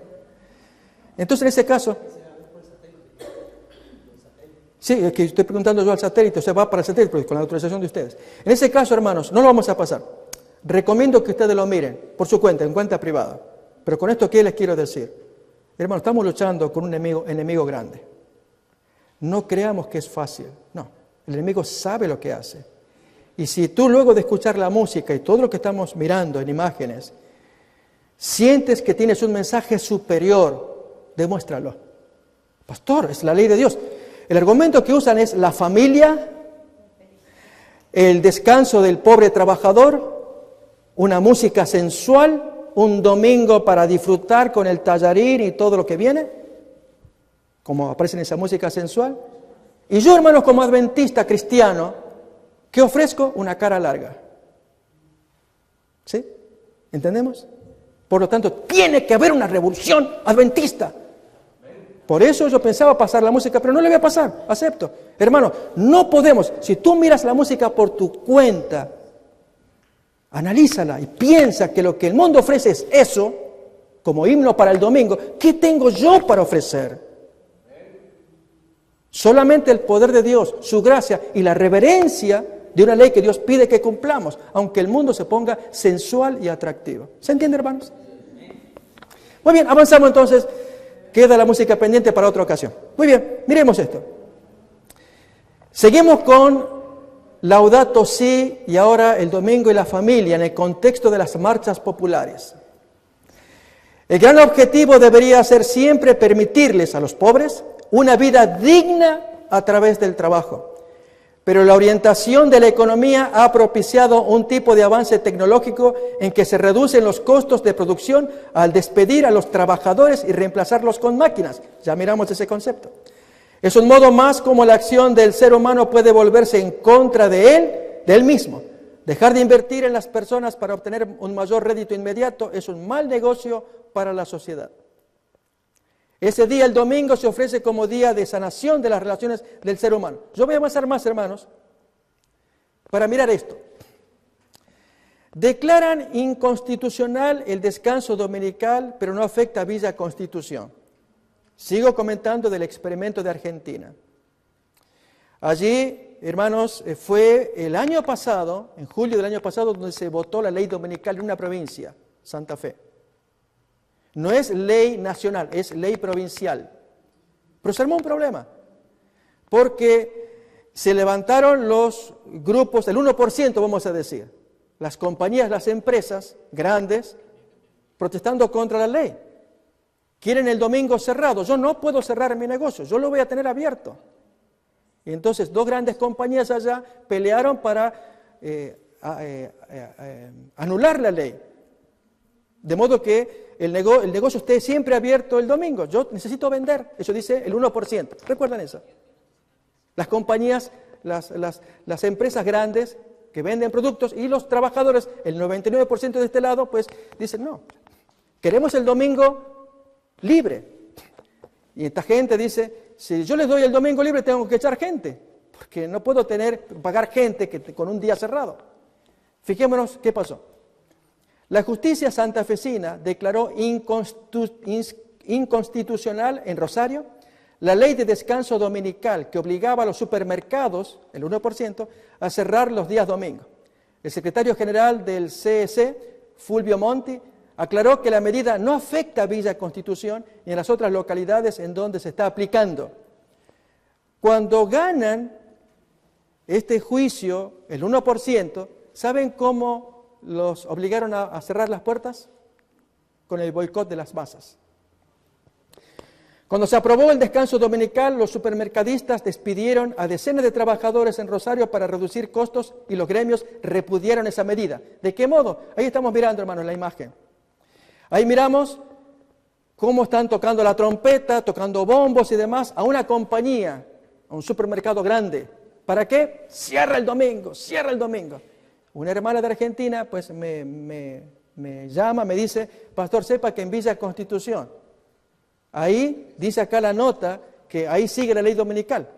Entonces, en ese caso... Sí, es que estoy preguntando yo al satélite, o sea, va para el satélite, pero con la autorización de ustedes. En ese caso, hermanos, no lo vamos a pasar. Recomiendo que ustedes lo miren por su cuenta, en cuenta privada. Pero con esto, ¿qué les quiero decir? Hermanos, estamos luchando con un enemigo grande. No creamos que es fácil. No, el enemigo sabe lo que hace. Y si tú luego de escuchar la música y todo lo que estamos mirando en imágenes, sientes que tienes un mensaje superior, demuéstralo. Pastor, es la ley de Dios. El argumento que usan es la familia, el descanso del pobre trabajador, una música sensual, un domingo para disfrutar con el tallarín y todo lo que viene, como aparece en esa música sensual. Y yo, hermanos, como adventista cristiano, ¿qué ofrezco? Una cara larga. ¿Sí? ¿Entendemos? Por lo tanto, tiene que haber una revolución adventista. Por eso yo pensaba pasar la música, pero no le voy a pasar, acepto. Hermano, no podemos, si tú miras la música por tu cuenta, analízala y piensa que lo que el mundo ofrece es eso, como himno para el domingo. ¿Qué tengo yo para ofrecer? Solamente el poder de Dios, su gracia y la reverencia de una ley que Dios pide que cumplamos, aunque el mundo se ponga sensual y atractivo. ¿Se entiende, hermanos? Muy bien, avanzamos entonces. Queda la música pendiente para otra ocasión. Muy bien, miremos esto. Seguimos con Laudato Si y ahora el domingo y la familia en el contexto de las marchas populares. El gran objetivo debería ser siempre permitirles a los pobres una vida digna a través del trabajo. Pero la orientación de la economía ha propiciado un tipo de avance tecnológico en que se reducen los costos de producción al despedir a los trabajadores y reemplazarlos con máquinas. Ya miramos ese concepto. Es un modo más como la acción del ser humano puede volverse en contra de él mismo. Dejar de invertir en las personas para obtener un mayor rédito inmediato es un mal negocio para la sociedad. Ese día, el domingo, se ofrece como día de sanación de las relaciones del ser humano. Yo voy a avanzar más, hermanos, para mirar esto. Declaran inconstitucional el descanso dominical, pero no afecta a Villa Constitución. Sigo comentando del experimento de Argentina. Allí, hermanos, fue el año pasado, en julio del año pasado, donde se votó la ley dominical en una provincia, Santa Fe. No es ley nacional, es ley provincial. Pero se armó un problema, porque se levantaron los grupos, el 1% vamos a decir, las compañías, las empresas grandes, protestando contra la ley. Quieren el domingo cerrado. Yo no puedo cerrar mi negocio, yo lo voy a tener abierto. Y entonces dos grandes compañías allá pelearon para anular la ley. De modo que el negocio esté siempre abierto el domingo. Yo necesito vender, eso dice el 1%. ¿Recuerdan eso? Las compañías, las empresas grandes que venden productos y los trabajadores, el 99% de este lado, pues dicen no, queremos el domingo libre. Y esta gente dice, si yo les doy el domingo libre tengo que echar gente, porque no puedo pagar gente con un día cerrado. Fijémonos qué pasó. La justicia santafesina declaró inconstitucional en Rosario la ley de descanso dominical que obligaba a los supermercados, el 1%, a cerrar los días domingos. El secretario general del CEC, Fulvio Monti, aclaró que la medida no afecta a Villa Constitución ni a las otras localidades en donde se está aplicando. Cuando ganan este juicio, el 1%, ¿saben cómo los obligaron a cerrar las puertas? Con el boicot de las masas. Cuando se aprobó el descanso dominical, los supermercadistas despidieron a decenas de trabajadores en Rosario para reducir costos y los gremios repudiaron esa medida. ¿De qué modo? Ahí estamos mirando, hermanos, la imagen. Ahí miramos cómo están tocando la trompeta, tocando bombos y demás a una compañía, a un supermercado grande. ¿Para qué? Cierra el domingo, cierra el domingo. Una hermana de Argentina pues me llama, me dice, pastor, sepa que en Villa Constitución, ahí dice acá la nota que ahí sigue la ley dominical,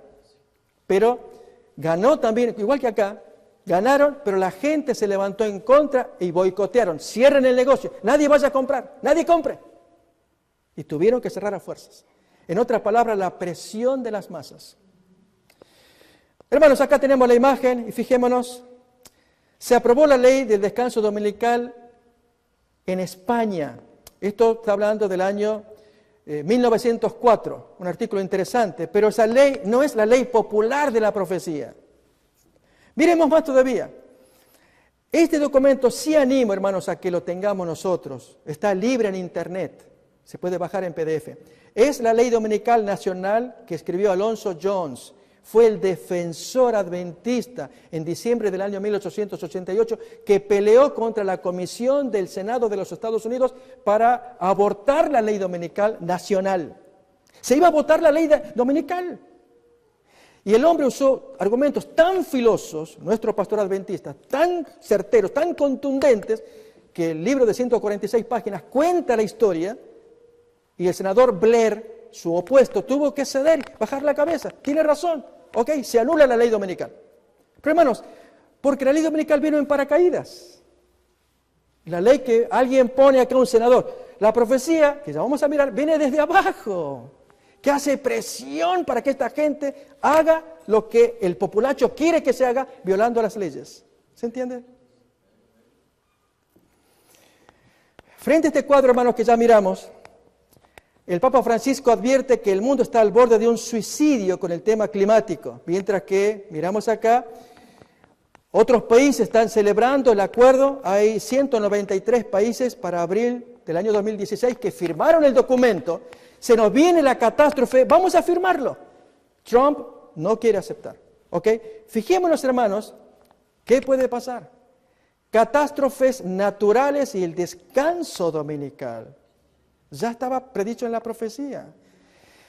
pero ganó también, igual que acá, ganaron, pero la gente se levantó en contra y boicotearon, cierren el negocio, nadie vaya a comprar, nadie compre. Y tuvieron que cerrar a fuerzas. En otras palabras, la presión de las masas. Hermanos, acá tenemos la imagen y fijémonos, se aprobó la ley del descanso dominical en España. Esto está hablando del año 1904, un artículo interesante, pero esa ley no es la ley popular de la profecía. Miremos más todavía. Este documento sí animo, hermanos, a que lo tengamos nosotros. Está libre en internet, se puede bajar en PDF. Es la ley dominical nacional que escribió Alonso Jones. Fue el defensor adventista en diciembre del año 1888 que peleó contra la Comisión del Senado de los Estados Unidos para abortar la ley dominical nacional. Se iba a abortar la ley dominical. Y el hombre usó argumentos tan filosos, nuestro pastor adventista, tan certeros, tan contundentes, que el libro de 146 páginas cuenta la historia, y el senador Blair, su opuesto, tuvo que ceder, bajar la cabeza. Tiene razón. Ok, se anula la ley dominical. Pero hermanos, porque la ley dominical vino en paracaídas. La ley que alguien pone acá, un senador. La profecía, que ya vamos a mirar, viene desde abajo, que hace presión para que esta gente haga lo que el populacho quiere que se haga, violando las leyes. ¿Se entiende? Frente a este cuadro, hermanos, que ya miramos, el Papa Francisco advierte que el mundo está al borde de un suicidio con el tema climático, mientras que, miramos acá, otros países están celebrando el acuerdo. Hay 193 países para abril del año 2016 que firmaron el documento. Se nos viene la catástrofe, vamos a firmarlo. Trump no quiere aceptar. ¿Ok? Fijémonos, hermanos, ¿qué puede pasar? Catástrofes naturales y el descanso dominical. Ya estaba predicho en la profecía.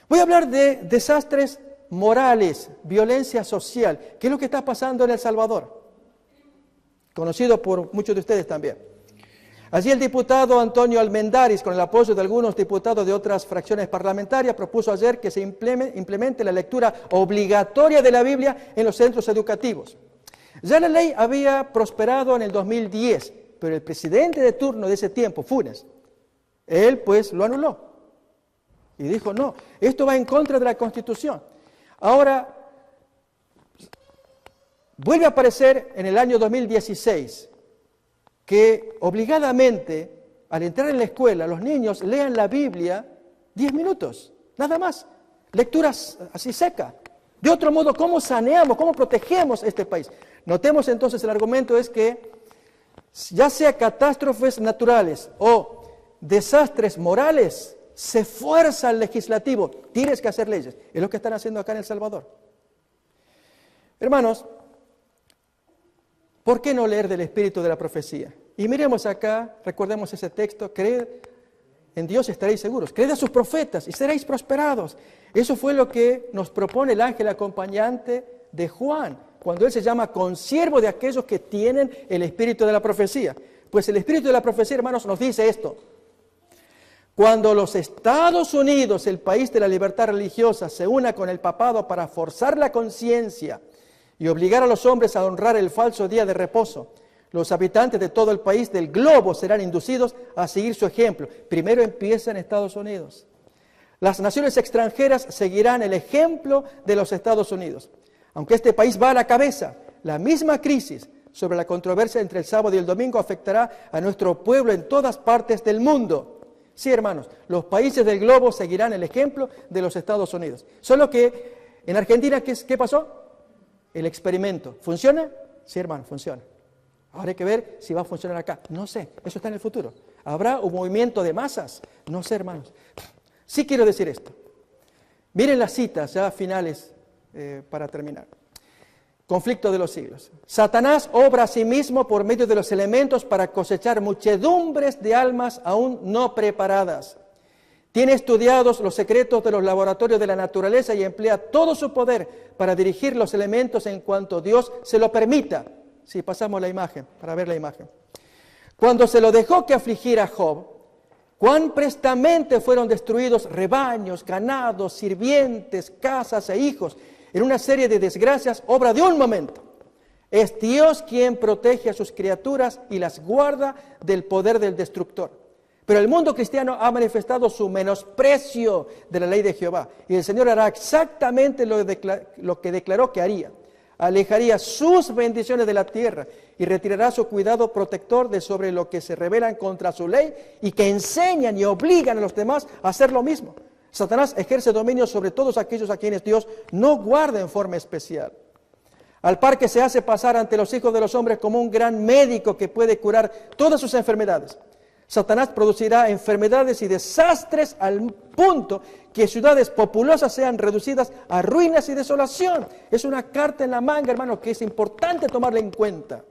Voy a hablar de desastres morales, violencia social, que es lo que está pasando en El Salvador, conocido por muchos de ustedes también. Allí el diputado Antonio Almendaris, con el apoyo de algunos diputados de otras fracciones parlamentarias, propuso ayer que se implemente la lectura obligatoria de la Biblia en los centros educativos. Ya la ley había prosperado en el 2010, pero el presidente de turno de ese tiempo, Funes, él pues lo anuló y dijo, no, esto va en contra de la Constitución. Ahora, vuelve a aparecer en el año 2016 que obligadamente, al entrar en la escuela, los niños lean la Biblia 10 minutos, nada más. Lecturas así seca. De otro modo, ¿cómo saneamos, cómo protegemos este país? Notemos entonces, el argumento es que ya sea catástrofes naturales o desastres morales, se fuerza al legislativo. Tienes que hacer leyes. Es lo que están haciendo acá en El Salvador. Hermanos, ¿por qué no leer del espíritu de la profecía? Y miremos acá, recordemos ese texto, creed en Dios y estaréis seguros. Creed a sus profetas y seréis prosperados. Eso fue lo que nos propone el ángel acompañante de Juan, cuando él se llama consiervo de aquellos que tienen el espíritu de la profecía. Pues el espíritu de la profecía, hermanos, nos dice esto. Cuando los Estados Unidos, el país de la libertad religiosa, se una con el papado para forzar la conciencia y obligar a los hombres a honrar el falso día de reposo, los habitantes de todo el país del globo serán inducidos a seguir su ejemplo. Primero empieza en Estados Unidos. Las naciones extranjeras seguirán el ejemplo de los Estados Unidos. Aunque este país va a la cabeza, la misma crisis sobre la controversia entre el sábado y el domingo afectará a nuestro pueblo en todas partes del mundo. Sí, hermanos, los países del globo seguirán el ejemplo de los Estados Unidos. Solo que en Argentina, ¿qué pasó? El experimento. ¿Funciona? Sí, hermano, funciona. Ahora hay que ver si va a funcionar acá. No sé, eso está en el futuro. ¿Habrá un movimiento de masas? No sé, hermanos. Sí quiero decir esto. Miren las citas ya finales para terminar. Conflicto de los siglos. Satanás obra a sí mismo por medio de los elementos para cosechar muchedumbres de almas aún no preparadas. Tiene estudiados los secretos de los laboratorios de la naturaleza y emplea todo su poder para dirigir los elementos en cuanto Dios se lo permita. Si pasamos la imagen, para ver la imagen. Cuando se lo dejó que afligiera a Job, cuán prestamente fueron destruidos rebaños, ganados, sirvientes, casas e hijos, en una serie de desgracias, obra de un momento. Es Dios quien protege a sus criaturas y las guarda del poder del destructor. Pero el mundo cristiano ha manifestado su menosprecio de la ley de Jehová. Y el Señor hará exactamente lo que declaró que haría. Alejaría sus bendiciones de la tierra y retirará su cuidado protector de sobre lo que se rebelan contra su ley y que enseñan y obligan a los demás a hacer lo mismo. Satanás ejerce dominio sobre todos aquellos a quienes Dios no guarda en forma especial. Al par que se hace pasar ante los hijos de los hombres como un gran médico que puede curar todas sus enfermedades. Satanás producirá enfermedades y desastres al punto que ciudades populosas sean reducidas a ruinas y desolación. Es una carta en la manga, hermano, que es importante tomarla en cuenta.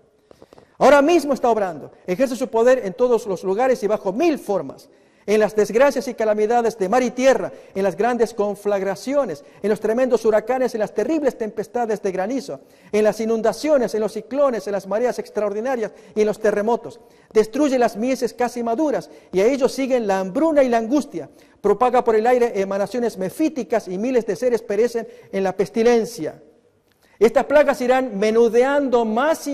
Ahora mismo está obrando. Ejerce su poder en todos los lugares y bajo 1000 formas. En las desgracias y calamidades de mar y tierra, en las grandes conflagraciones, en los tremendos huracanes, en las terribles tempestades de granizo, en las inundaciones, en los ciclones, en las mareas extraordinarias y en los terremotos. Destruye las mieses casi maduras y a ellos siguen la hambruna y la angustia. Propaga por el aire emanaciones mefíticas y miles de seres perecen en la pestilencia. Estas plagas irán menudeando más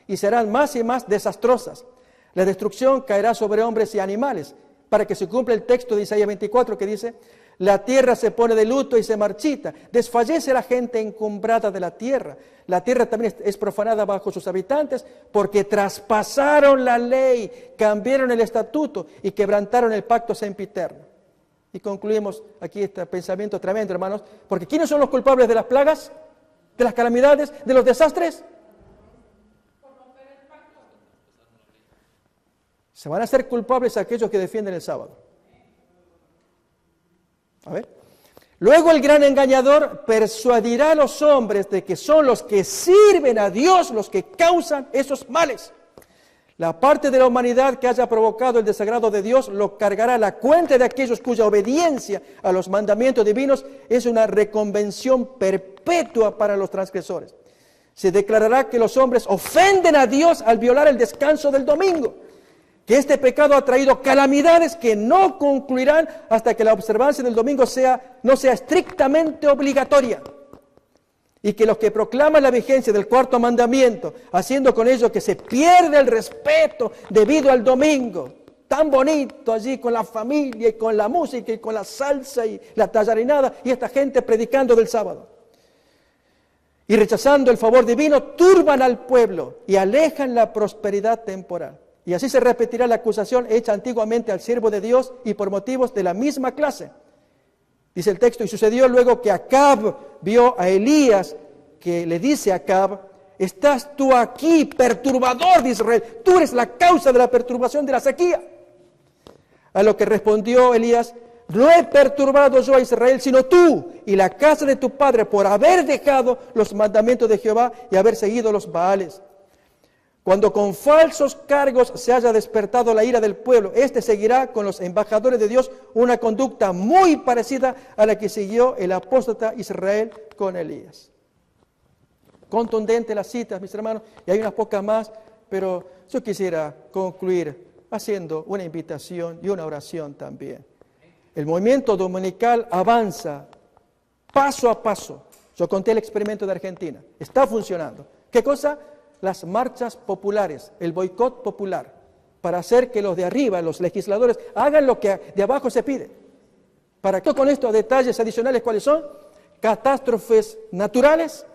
y serán más y más desastrosas. La destrucción caerá sobre hombres y animales, para que se cumpla el texto de Isaías 24 que dice: la tierra se pone de luto y se marchita, desfallece la gente encumbrada de la tierra también es profanada bajo sus habitantes, porque traspasaron la ley, cambiaron el estatuto y quebrantaron el pacto sempiterno. Y concluimos aquí este pensamiento tremendo, hermanos, porque ¿quiénes son los culpables de las plagas, de las calamidades, de los desastres? Se van a hacer culpables aquellos que defienden el sábado. A ver. Luego el gran engañador persuadirá a los hombres de que son los que sirven a Dios los que causan esos males. La parte de la humanidad que haya provocado el desagrado de Dios lo cargará la cuenta de aquellos cuya obediencia a los mandamientos divinos es una reconvención perpetua para los transgresores. Se declarará que los hombres ofenden a Dios al violar el descanso del domingo, que este pecado ha traído calamidades que no concluirán hasta que la observancia del domingo no sea estrictamente obligatoria, y que los que proclaman la vigencia del cuarto mandamiento, haciendo con ello que se pierde el respeto debido al domingo, tan bonito allí con la familia y con la música y con la salsa y la tallarinada, y esta gente predicando del sábado, y rechazando el favor divino, turban al pueblo y alejan la prosperidad temporal. Y así se repetirá la acusación hecha antiguamente al siervo de Dios y por motivos de la misma clase. Dice el texto: y sucedió luego que Acab vio a Elías, que le dice a Acab: estás tú aquí, perturbador de Israel, tú eres la causa de la perturbación de la sequía. A lo que respondió Elías: no he perturbado yo a Israel, sino tú y la casa de tu padre, por haber dejado los mandamientos de Jehová y haber seguido los Baales. Cuando con falsos cargos se haya despertado la ira del pueblo, éste seguirá con los embajadores de Dios una conducta muy parecida a la que siguió el apóstata Israel con Elías. Contundente las citas, mis hermanos, y hay unas pocas más, pero yo quisiera concluir haciendo una invitación y una oración también. El movimiento dominical avanza paso a paso. Yo conté el experimento de Argentina, está funcionando. ¿Qué cosa? Las marchas populares, el boicot popular, para hacer que los de arriba, los legisladores, hagan lo que de abajo se pide. ¿Para qué? Con estos detalles adicionales, ¿cuáles son? Catástrofes naturales,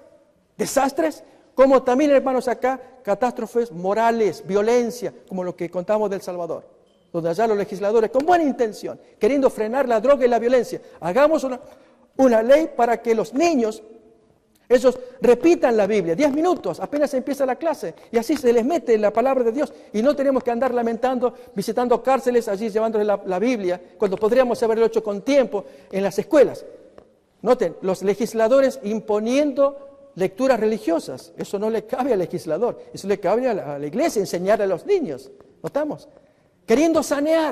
desastres, como también, hermanos, acá, catástrofes morales, violencia, como lo que contamos del Salvador, donde allá los legisladores, con buena intención, queriendo frenar la droga y la violencia, hagamos una ley para que los niños, ellos repitan la Biblia, 10 minutos, apenas empieza la clase, y así se les mete la palabra de Dios, y no tenemos que andar lamentando, visitando cárceles, allí llevándoles la Biblia, cuando podríamos haberlo hecho con tiempo en las escuelas. Noten, los legisladores imponiendo lecturas religiosas, eso no le cabe al legislador, eso le cabe a la iglesia, enseñar a los niños, ¿notamos? Queriendo sanear.